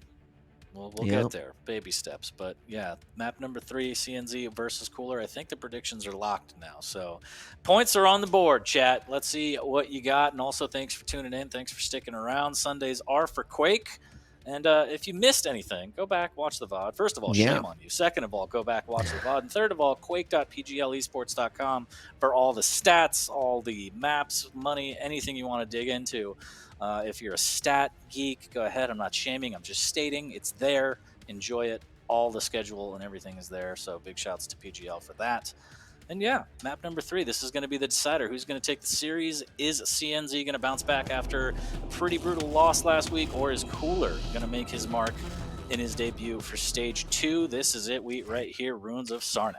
We'll get there. Baby steps. But yeah, map number 3, CNZ versus Cooler. I think the predictions are locked now. So points are on the board, chat. Let's see what you got. And also thanks for tuning in. Thanks for sticking around. Sundays are for Quake. And if you missed anything, go back, watch the VOD. First of all, shame on you. Second of all, go back, watch the VOD. And third of all, quake.pglesports.com for all the stats, all the maps, money, anything you want to dig into. If you're a stat geek, go ahead. I'm not shaming. I'm just stating it's there. Enjoy it. All the schedule and everything is there. So big shouts to PGL for that. And yeah, map number 3, this is going to be the decider. Who's going to take the series? Is CNZ going to bounce back after a pretty brutal loss last week, or is Cooler going to make his mark in his debut for stage 2? This is it, right here, Ruins of Sarnath.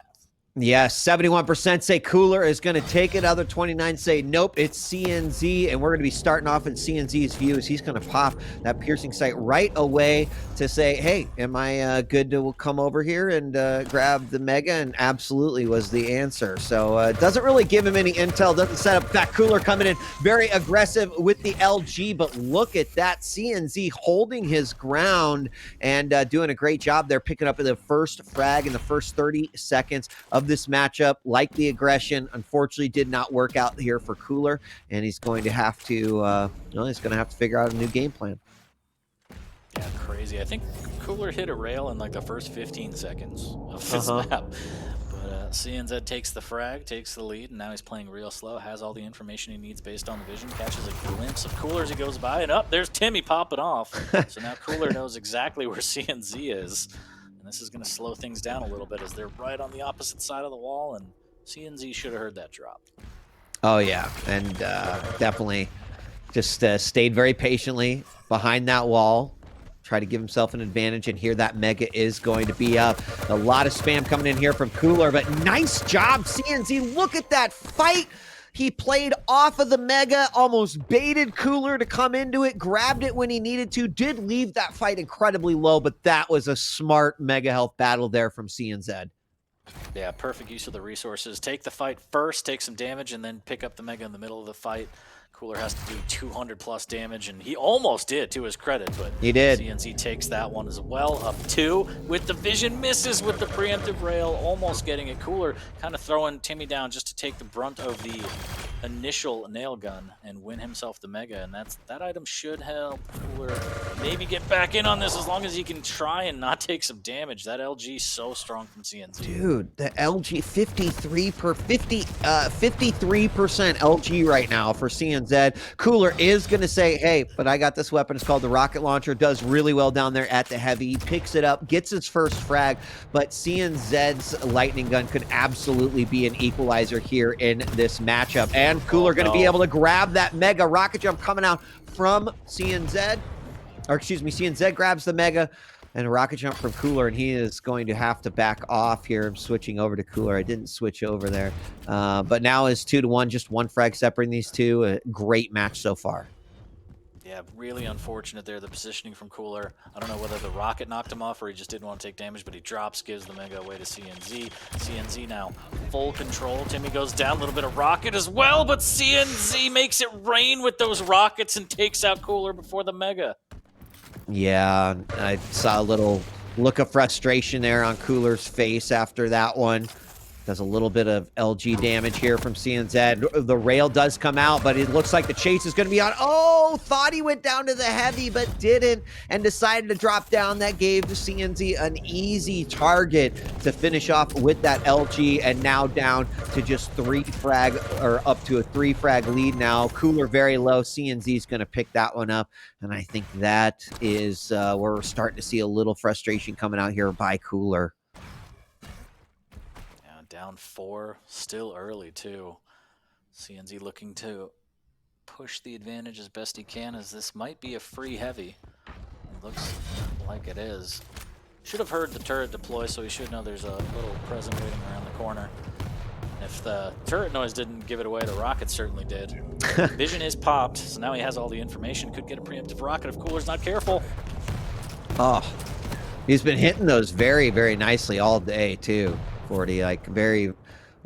Yes, 71% say Cooler is going to take it. Other 29 say nope, it's CNZ, and we're going to be starting off in CNZ's view as he's going to pop that piercing sight right away to say, hey, am I good to come over here and grab the Mega? And absolutely was the answer. So it doesn't really give him any intel, doesn't set up that Cooler coming in very aggressive with the LG, but look at that, CNZ holding his ground and doing a great job there, picking up the first frag in the first 30 seconds of this matchup. Like the aggression, unfortunately did not work out here for Cooler, and he's going to have to figure out a new game plan. Yeah, crazy. I think Cooler hit a rail in like the first 15 seconds of this map. But CNZ takes the frag, takes the lead, and now he's playing real slow, has all the information he needs based on the vision, catches a glimpse of Cooler as he goes by, and there's Timmy popping off. So now Cooler knows exactly where CNZ is. And this is going to slow things down a little bit as they're right on the opposite side of the wall, and CNZ should have heard that drop. Oh, yeah, and definitely just stayed very patiently behind that wall, try to give himself an advantage, and here that Mega is going to be up. A lot of spam coming in here from Cooler, but nice job, CNZ. Look at that fight. He played off of the Mega, almost baited Cooler to come into it, grabbed it when he needed to, did leave that fight incredibly low, but that was a smart Mega Health battle there from CNZ. Yeah, perfect use of the resources. Take the fight first, take some damage, and then pick up the Mega in the middle of the fight. Cooler has to do 200 plus damage, and he almost did, to his credit, but he did. CNZ takes that one as well, up 2 with the vision, misses with the preemptive rail, almost getting it. Cooler kind of throwing Timmy down just to take the brunt of the initial nail gun and win himself the Mega, and that item should help Cooler maybe get back in on this as long as he can try and not take some damage. That LG is so strong from CNZ. Dude, the LG 53% LG right now for CNZ. Cooler is going to say, hey, but I got this weapon. It's called the rocket launcher. Does really well down there at the heavy. He picks it up, gets his first frag, but CNZ's lightning gun could absolutely be an equalizer here in this matchup. And Cooler going to be able to grab that Mega. Rocket jump coming out from CNZ. Or excuse me, CNZ grabs the Mega. And a rocket jump from Cooler, and he is going to have to back off here. I'm switching over to Cooler. I didn't switch over there. But now it's 2-1, just one frag separating these two. A great match so far. Yeah, really unfortunate there, the positioning from Cooler. I don't know whether the rocket knocked him off or he just didn't want to take damage, but he drops, gives the Mega away to CNZ. CNZ now full control. Timmy goes down, a little bit of rocket as well, but CNZ makes it rain with those rockets and takes out Cooler before the Mega. Yeah, I saw a little look of frustration there on Cooler's face after that one. Does a little bit of LG damage here from CNZ. The rail does come out, but it looks like the chase is going to be on. Oh, thought he went down to the heavy, but didn't, and decided to drop down. That gave CNZ an easy target to finish off with that LG, and now down to just 3 frag, or up to a 3 frag lead now. Cooler very low. CNZ is going to pick that one up, and I think that is where we're starting to see a little frustration coming out here by Cooler. Down 4, still early too. CNZ looking to push the advantage as best he can, as this might be a free heavy. It looks like it is. Should have heard the turret deploy, so he should know there's a little present waiting around the corner. If the turret noise didn't give it away, the rocket certainly did. Vision is popped, so now he has all the information. Could get a preemptive rocket if Cooler's not careful. Oh, he's been hitting those very, very nicely all day too. 40, like very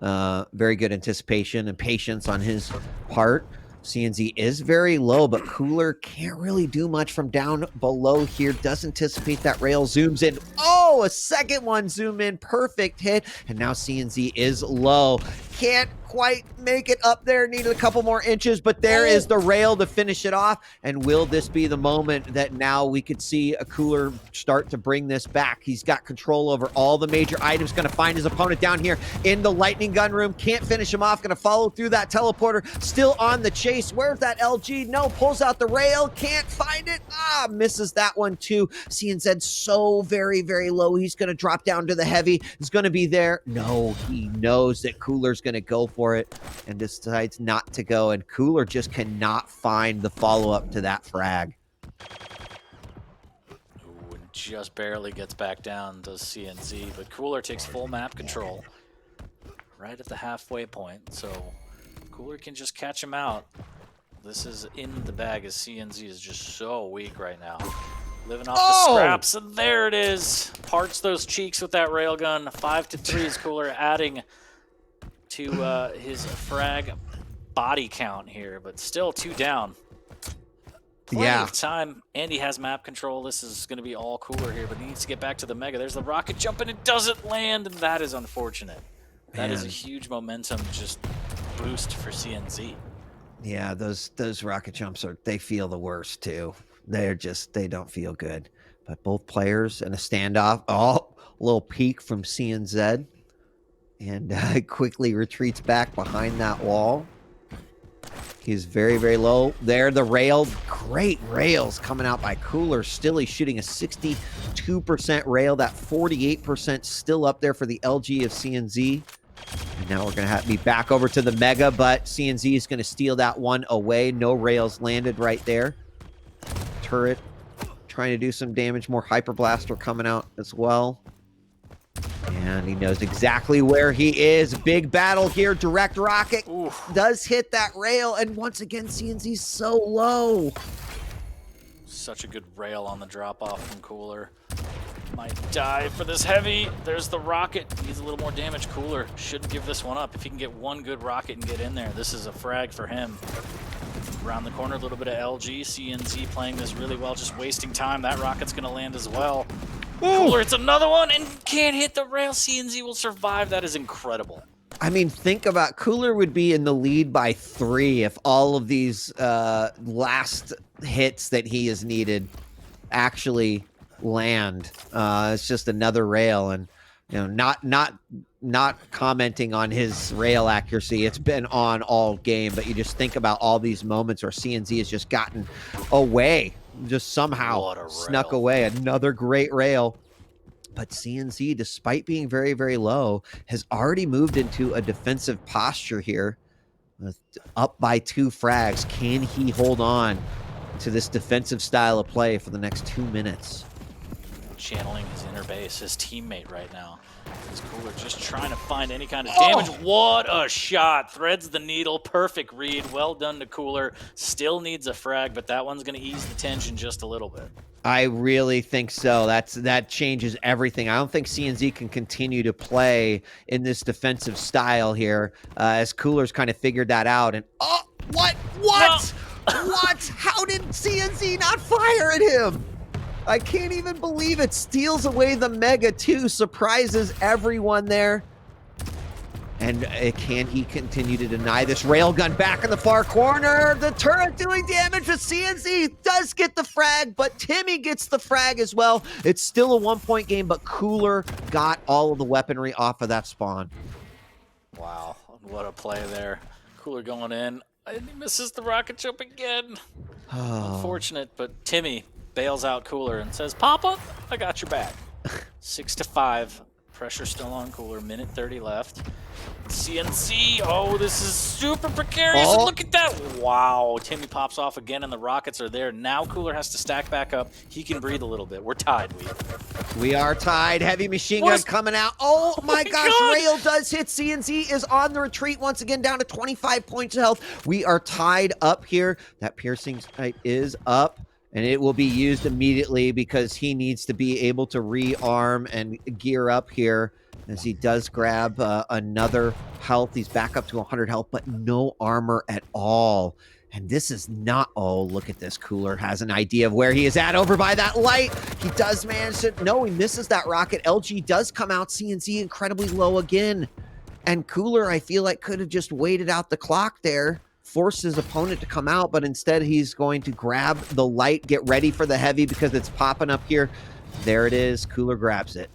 good anticipation and patience on his part. CNZ is very low, but Cooler can't really do much from down below here. Does anticipate that rail, zooms in. Oh, a second one zoom in, perfect hit. And now CNZ is low. Can't quite make it up there, needed a couple more inches, but there is the rail to finish it off. And will this be the moment that now we could see a Cooler start to bring this back? He's got control over all the major items, going to find his opponent down here in the lightning gun room. Can't finish him off, going to follow through that teleporter, still on the chase. Where's that LG? No, pulls out the rail, can't find it. Ah, misses that one too. CNZ so very, very low. He's going to drop down to the heavy. He's going to be there. No, he knows that Cooler's going to go for it and decides not to go, and Cooler just cannot find the follow-up to that frag. Ooh, and just barely gets back down, does CNZ, but Cooler takes full map control right at the halfway point, so Cooler can just catch him out. This is in the bag, as CNZ is just so weak right now. Living off the scraps, and there it is. Parts those cheeks with that railgun. 5-3 is Cooler, adding to his frag body count here, but still 2 down. Plenty of time. Andy has map control. This is going to be all Cooler here, but he needs to get back to the Mega. There's the rocket jump, and it doesn't land, and that is unfortunate. That is a huge momentum just boost for CNZ. Yeah, those rocket jumps they feel the worst too. They don't feel good. But both players in a standoff. Oh, a little peek from CNZ. And quickly retreats back behind that wall. He's very, very low. There, the rail. Great rails coming out by Cooler. Still, he's shooting a 62% rail. That 48% still up there for the LG of CNZ. And now we're going to have to be back over to the Mega, but CNZ is going to steal that one away. No rails landed right there. Turret trying to do some damage. More Hyper Blaster coming out as well. And he knows exactly where he is. Big battle here. Direct rocket does hit that rail. And once again, CNZ's so low. Such a good rail on the drop-off from Cooler. Might die for this heavy. There's the rocket. Needs a little more damage. Cooler shouldn't give this one up. If he can get one good rocket and get in there, this is a frag for him. Around the corner, a little bit of LG. CNZ playing this really well, just wasting time. That rocket's going to land as well. Cooler, it's another one and can't hit the rail. CNZ will survive. That is incredible. I mean, think about Cooler would be in the lead by 3 if all of these last hits that he has needed actually land. It's just another rail, and you know, not commenting on his rail accuracy. It's been on all game, but you just think about all these moments where CNZ has just gotten away, just somehow snuck away. Another great rail. But CNZ, despite being very, very low, has already moved into a defensive posture here. Up by 2 frags. Can he hold on to this defensive style of play for the next 2 minutes? Channeling his inner base, his teammate right now. This Cooler just trying to find any kind of damage. What a shot. Threads the needle. Perfect read. Well done to Cooler. Still needs a frag, but that one's going to ease the tension just a little bit. I really think so. That changes everything. I don't think CNZ can continue to play in this defensive style here, as Cooler's kind of figured that out. And what? No. What? How did CNZ not fire at him? I can't even believe it. Steals away the Mega too. Surprises everyone there. And can he continue to deny this railgun back in the far corner? The turret doing damage, but CNZ does get the frag, but Timmy gets the frag as well. It's still a 1-point game, but Cooler got all of the weaponry off of that spawn. Wow, what a play there. Cooler going in, and he misses the rocket jump again. Unfortunate, but Timmy bails out Cooler and says, Papa, I got your back. 6-5. Pressure still on Cooler. Minute 30 left. CNC. Oh, this is super precarious. And look at that. Wow. Timmy pops off again, and the rockets are there. Now Cooler has to stack back up. He can breathe a little bit. We're tied, We are tied. Heavy machine gun coming out. Oh my gosh. Rail does hit. CNC is on the retreat once again, down to 25 points of health. We are tied up here. That piercing sight is up. And it will be used immediately because he needs to be able to rearm and gear up here as he does grab another health. He's back up to 100 health, but no armor at all. And this is not... Oh, look at this. Cooler has an idea of where he is at over by that light. He does manage to... No, he misses that rocket. LG does come out. CNC incredibly low again. And Cooler, I feel like, could have just waited out the clock there. Force his opponent to come out, but instead he's going to grab the light, get ready for the heavy because it's popping up here. There it is. Cooler grabs it.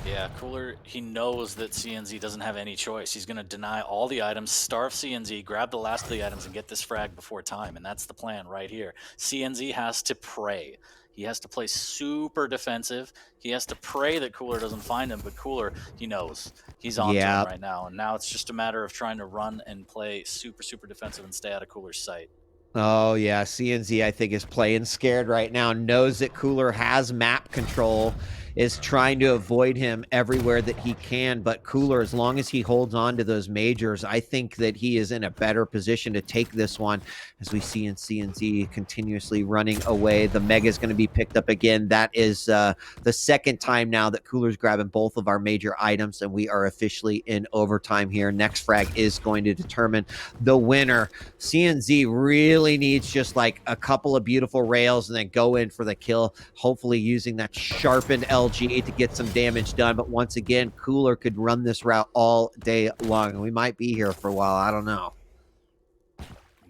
Yeah, Cooler, he knows that CNZ doesn't have any choice. He's going to deny all the items, starve CNZ, grab the last of the items, and get this frag before time, and that's the plan right here. CNZ has to pray. He has to play super defensive. He has to pray that Cooler doesn't find him, but Cooler, he knows. He's on to him right now, and now it's just a matter of trying to run and play super, super defensive and stay out of Cooler's sight. Oh, yeah. CNZ, I think, is playing scared right now, knows that Cooler has map control, is trying to avoid him everywhere that he can. But Cooler, as long as he holds on to those majors, I think that he is in a better position to take this one, as we see in CNZ continuously running away. The Mega is going to be picked up again. That is the second time now that Cooler's grabbing both of our major items, and we are officially in overtime here. Next frag is going to determine the winner. CNZ really needs just like a couple of beautiful rails and then go in for the kill, hopefully using that sharpened LG to get some damage done. But once again, Cooler could run this route all day long, and we might be here for a while. I don't know.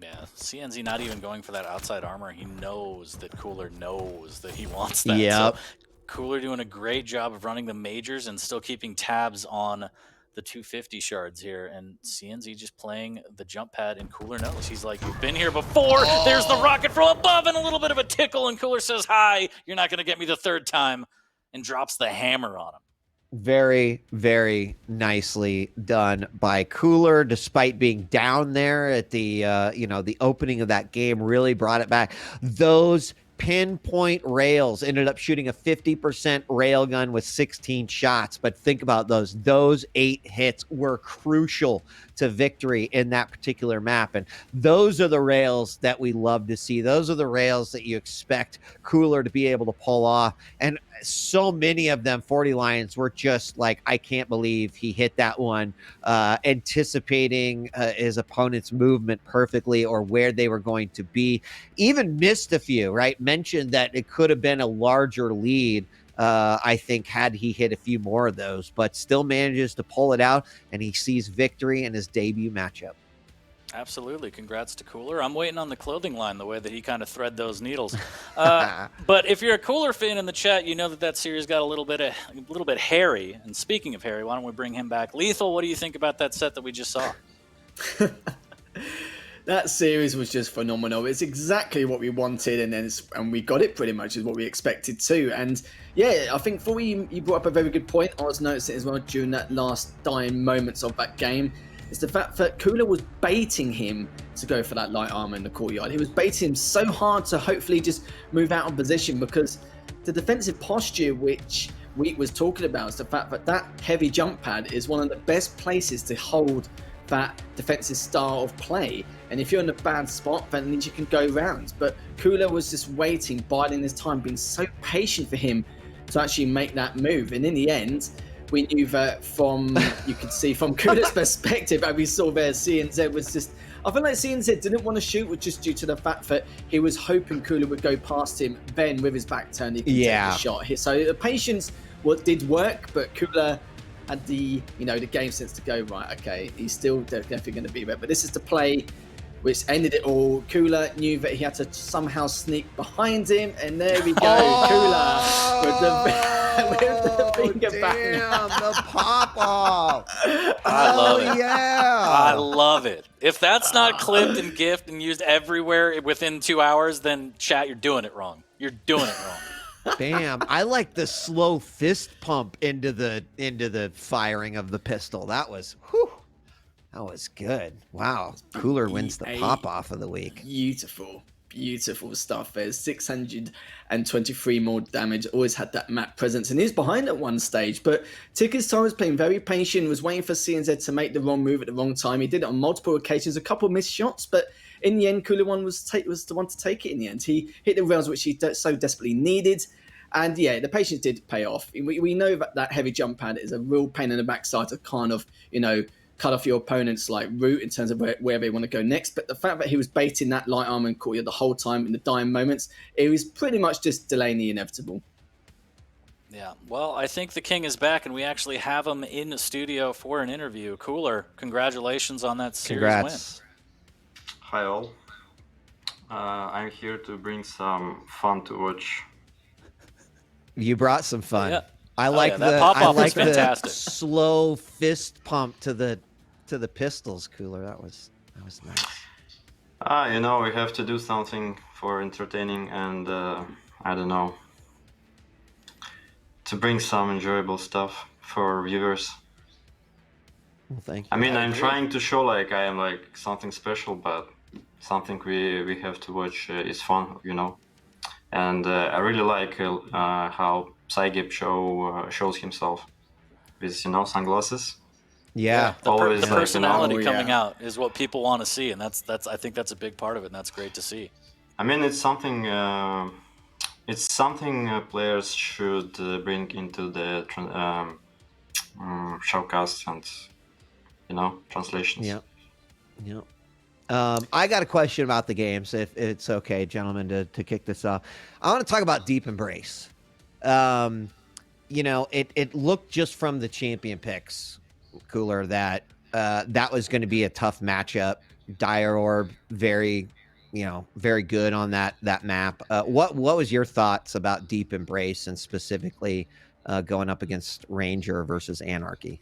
Yeah, CNZ not even going for that outside armor. He knows that Cooler knows that he wants that. Yep. So Cooler doing a great job of running the majors and still keeping tabs on the 250 shards here, and CNZ just playing the jump pad, and Cooler knows. He's like, you've been here before. There's the rocket from above and a little bit of a tickle, and Cooler says, hi, you're not going to get me the third time, and drops the hammer on him. Very, very nicely done by Cooler, despite being down there at the, the opening of that game. Really brought it back. Those pinpoint rails, ended up shooting a 50% rail gun with 16 shots. But think about those 8 hits were crucial to victory in that particular map. And those are the rails that we love to see. Those are the rails that you expect Cooler to be able to pull off. And so many of them 40 Lions were just like, I can't believe he hit that one, anticipating his opponent's movement perfectly or where they were going to be. Even missed a few, right? Mentioned that it could have been a larger lead, I think, had he hit a few more of those, but still manages to pull it out, and he sees victory in his debut matchup. Absolutely. Congrats to Cooler. I'm waiting on the clothing line, the way that he kind of thread those needles. But if you're a Cooler fan in the chat, you know that series got a little bit hairy. And speaking of hairy, why don't we bring him back? Lethal, what do you think about that set that we just saw? That series was just phenomenal. It's exactly what we wanted, and we got it pretty much is what we expected too. And yeah, I think for you brought up a very good point. I was noticing as well during that last dying moments of that game. It's the fact that Cooler was baiting him to go for that light armor in the courtyard. He was baiting him so hard to hopefully just move out of position, because the defensive posture which Wheat was talking about is the fact that that heavy jump pad is one of the best places to hold that defensive style of play. And if you're in a bad spot, then at least you can go round. But Cooler was just waiting, biding his time, being so patient for him to actually make that move. And in the end, we knew that you could see from Cooler's perspective, and we saw there, CNZ was just, I feel like CNZ didn't want to shoot, was just due to the fact that he was hoping Cooler would go past him, then with his back turned, he could take the shot. So the patience did work, but Cooler had the game sense to go, right, okay, he's still definitely going to be there. But this is the play which ended it all. Cooler knew that he had to somehow sneak behind him, and there we go. Cooler with the finger back. Damn, the pop-off. I love it. Yeah. I love it. If that's not clipped and gifted and used everywhere within 2 hours, then chat, you're doing it wrong. You're doing it wrong. Bam. I like the slow fist pump into the firing of the pistol. That was good. Wow. Cooler wins the pop-off of the week. Beautiful stuff. There's 623 more damage. Always had that map presence, and he's behind at one stage. But Ticketstar was playing very patient, was waiting for CNZ to make the wrong move at the wrong time. He did it on multiple occasions, a couple missed shots, but in the end, Cooler was the one to take it in the end. He hit the rails which he so desperately needed. And yeah, the patience did pay off. We know that heavy jump pad is a real pain in the backside to kind of, cut off your opponent's route in terms of where they want to go next. But the fact that he was baiting that light armor and courtyard the whole time in the dying moments, it was pretty much just delaying the inevitable. Yeah, well, I think the king is back, and we actually have him in the studio for an interview. Cooler, congratulations on that series win. Hi all. I'm here to bring some fun to watch. You brought some fun. Yeah. I like the slow fist pump to the pistols, Cooler. That was nice. We have to do something for entertaining and I don't know, to bring some enjoyable stuff for viewers. Well, thank you. I mean, I'm trying to show I am something special, but something we have to watch is fun, And I really like how Cygip shows himself with sunglasses. Yeah, the personality coming out is what people want to see, and that's I think that's a big part of it, and that's great to see. I mean, it's something players should bring into the showcasts and translations. Yeah. I got a question about the games, if it's okay, gentlemen, to kick this off. I want to talk about Deep Embrace. It looked just from the champion picks, Cooler, that was going to be a tough matchup. Dire Orb, very good on that map. What was your thoughts about Deep Embrace, and specifically going up against Ranger versus Anarchy?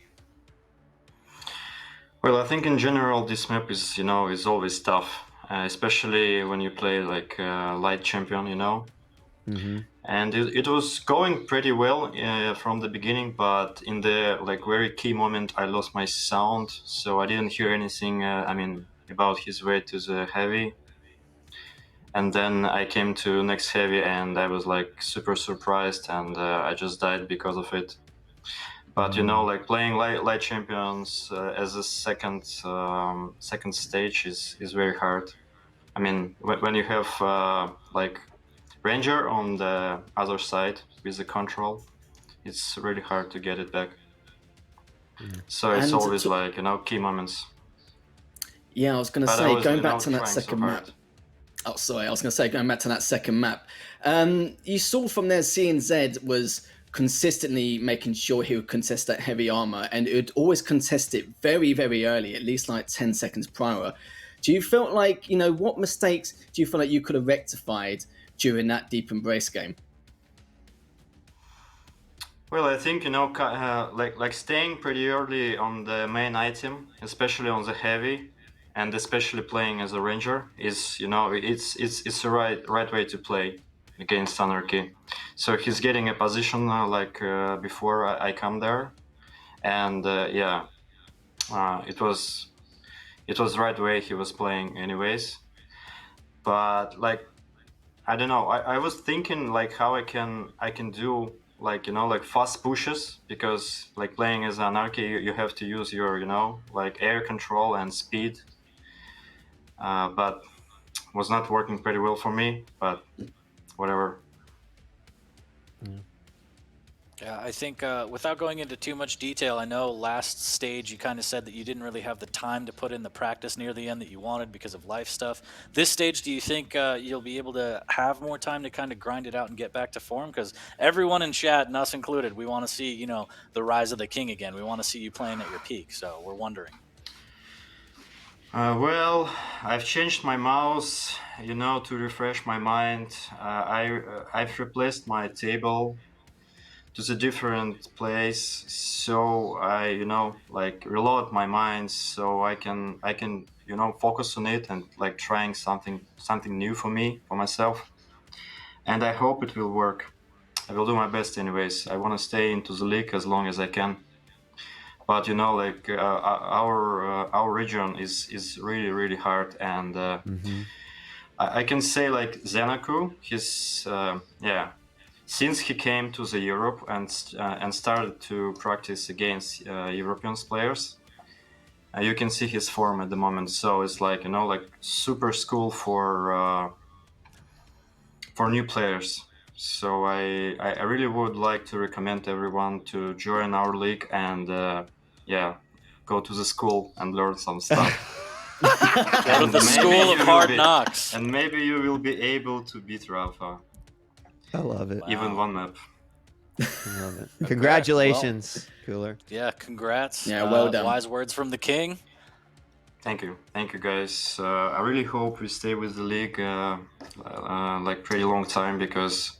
Well, I think in general this map is always tough, especially when you play light champion, Mm-hmm. And it was going pretty well from the beginning, but in the very key moment I lost my sound, so I didn't hear anything about his way to the heavy. and then I came to next heavy, and I was like super surprised, and I just died because of it. But you know, like playing light champions as a second stage is very hard. I mean, when you have like Ranger on the other side with the control, it's really hard to get it back. So it's And always like, you know, key moments. yeah, I was going to But I say, was, going you back know, to that trying so second hard. map. Oh, sorry, I was going to say, going back to that second map. You saw from there CNZ was consistently making sure he would contest that heavy armor, and it would always contest it very, very early, at least like 10 seconds prior. Do you feel like, you know, what mistakes do you feel like you could have rectified during that Deep Embrace game? Well, I think, you know, like staying pretty early on the main item, especially on the heavy, and especially playing as a ranger is, you know, it's the right way to play against Anarchy. So he's getting a position before I come there, and yeah, it was the right way he was playing anyways. But like, I don't know. I was thinking like how I can do like, you know, like fast pushes, because like playing as Anarchy, you have to use your, you know, like air control and speed. But was not working pretty well for me. But whatever. Yeah, I think without going into too much detail, I know last stage you kind of said that you didn't really have the time to put in the practice near the end that you wanted because of life stuff. This stage, do you think you'll be able to have more time to kind of grind it out and get back to form? Because everyone in chat, and us included, we want to see, you know, the rise of the king again. We want to see you playing at your peak. So we're wondering. Well, I've changed my mouse, you know, to refresh my mind. I've replaced my table to the different place, so I, you know, like reload my mind, so I can, you know, focus on it and like trying something new for me, for myself, and I hope it will work. I will do my best anyways. I want to stay into the league as long as I can. But you know, like our region is really hard, and I can say like Zenaku, he's yeah, since he came to the Europe and started to practice against European players, you can see his form at the moment. So it's like, you know, like super school for new players. So I really would like to recommend everyone to join our league and yeah, go to the school and learn some stuff. Go to the school of hard knocks. And maybe you will be able to beat Rafa. I love it. Even Wow. one map. I love it. Congratulations, Cooler. Yeah, congrats. Yeah, well done. Wise words from the king. Thank you, guys. I really hope we stay with the league like pretty long time, because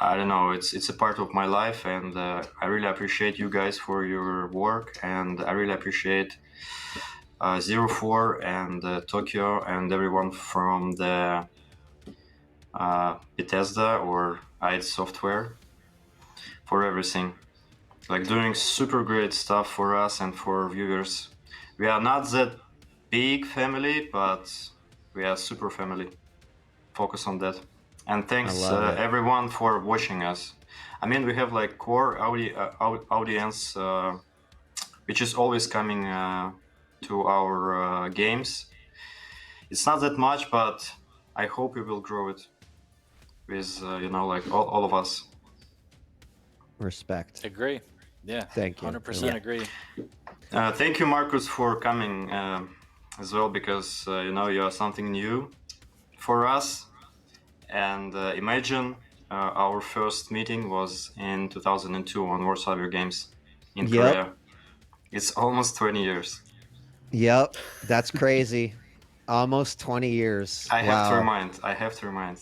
I don't know, it's a part of my life, and I really appreciate you guys for your work, and I really appreciate 04 and Tokyo and everyone from the Bethesda or id Software for everything. Like doing super great stuff for us and for viewers. We are not that big family, but we are super family. Focus on that. And thanks everyone for watching us. I mean, we have like core audience, which is always coming to our games. It's not that much, but I hope we will grow it with, you know, like all of us. Respect. Agree. Yeah. Thank you. 100% agree. Thank you, Marcus, for coming as well, because you know, you are something new for us. And imagine our first meeting was in 2002 on Warsaw Games in Korea. It's almost 20 years. Yep, that's crazy. Almost 20 years. I have to remind.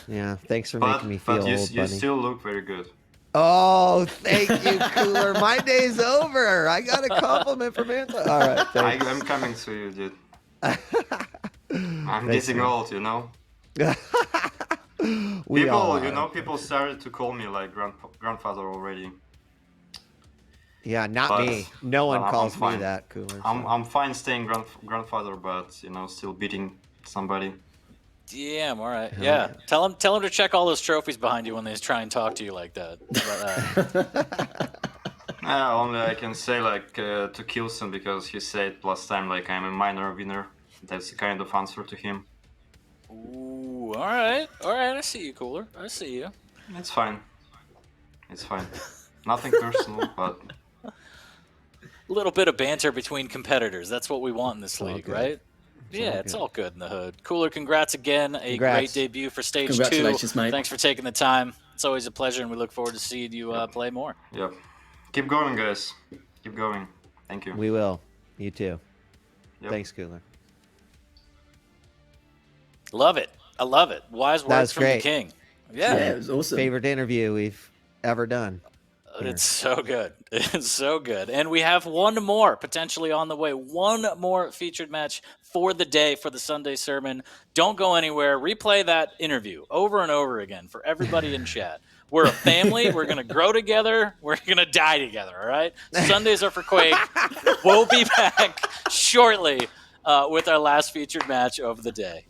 Yeah, thanks for making me feel old, you buddy. still look very good. Oh, thank you, Cooler. My day's over. I got a compliment from Anton. All right, thanks. I'm coming to you, dude. I'm getting old, you know. People started to call me like grandfather already. Yeah, not me. No one calls me that, Cooler. I'm fine staying grandfather, but you know, still beating somebody. Damn, all right. Hell Yeah. yeah. Tell him to check all those trophies behind you when they try and talk to you like that. Only I can say like to Kilson, because he said last time like I'm a minor winner. That's the kind of answer to him. Ooh, all right. I see you, Cooler. I see you. It's fine. It's fine. Nothing personal, but A little bit of banter between competitors. That's what we want in this all league, good. right? It's all good in the hood. Cooler, congrats again. A Congrats. great debut for stage 2. Congratulations, mate. Thanks for taking the time. It's always a pleasure, and we look forward to seeing you play more. yeah. Keep going, guys. Keep going. Thank you. We will. You too. Yep. Thanks, Cooler. Love it. I love it. Wise words from great. the king. Yeah, it was awesome. Favorite interview we've ever done. It's so good. It's so good. And we have one more potentially on the way. One more featured match for the day for the Sunday sermon. Don't go anywhere. Replay that interview over and over again for everybody in chat. We're a family. We're going to grow together. We're going to die together, all right? Sundays are for Quake. We'll be back shortly with our last featured match of the day.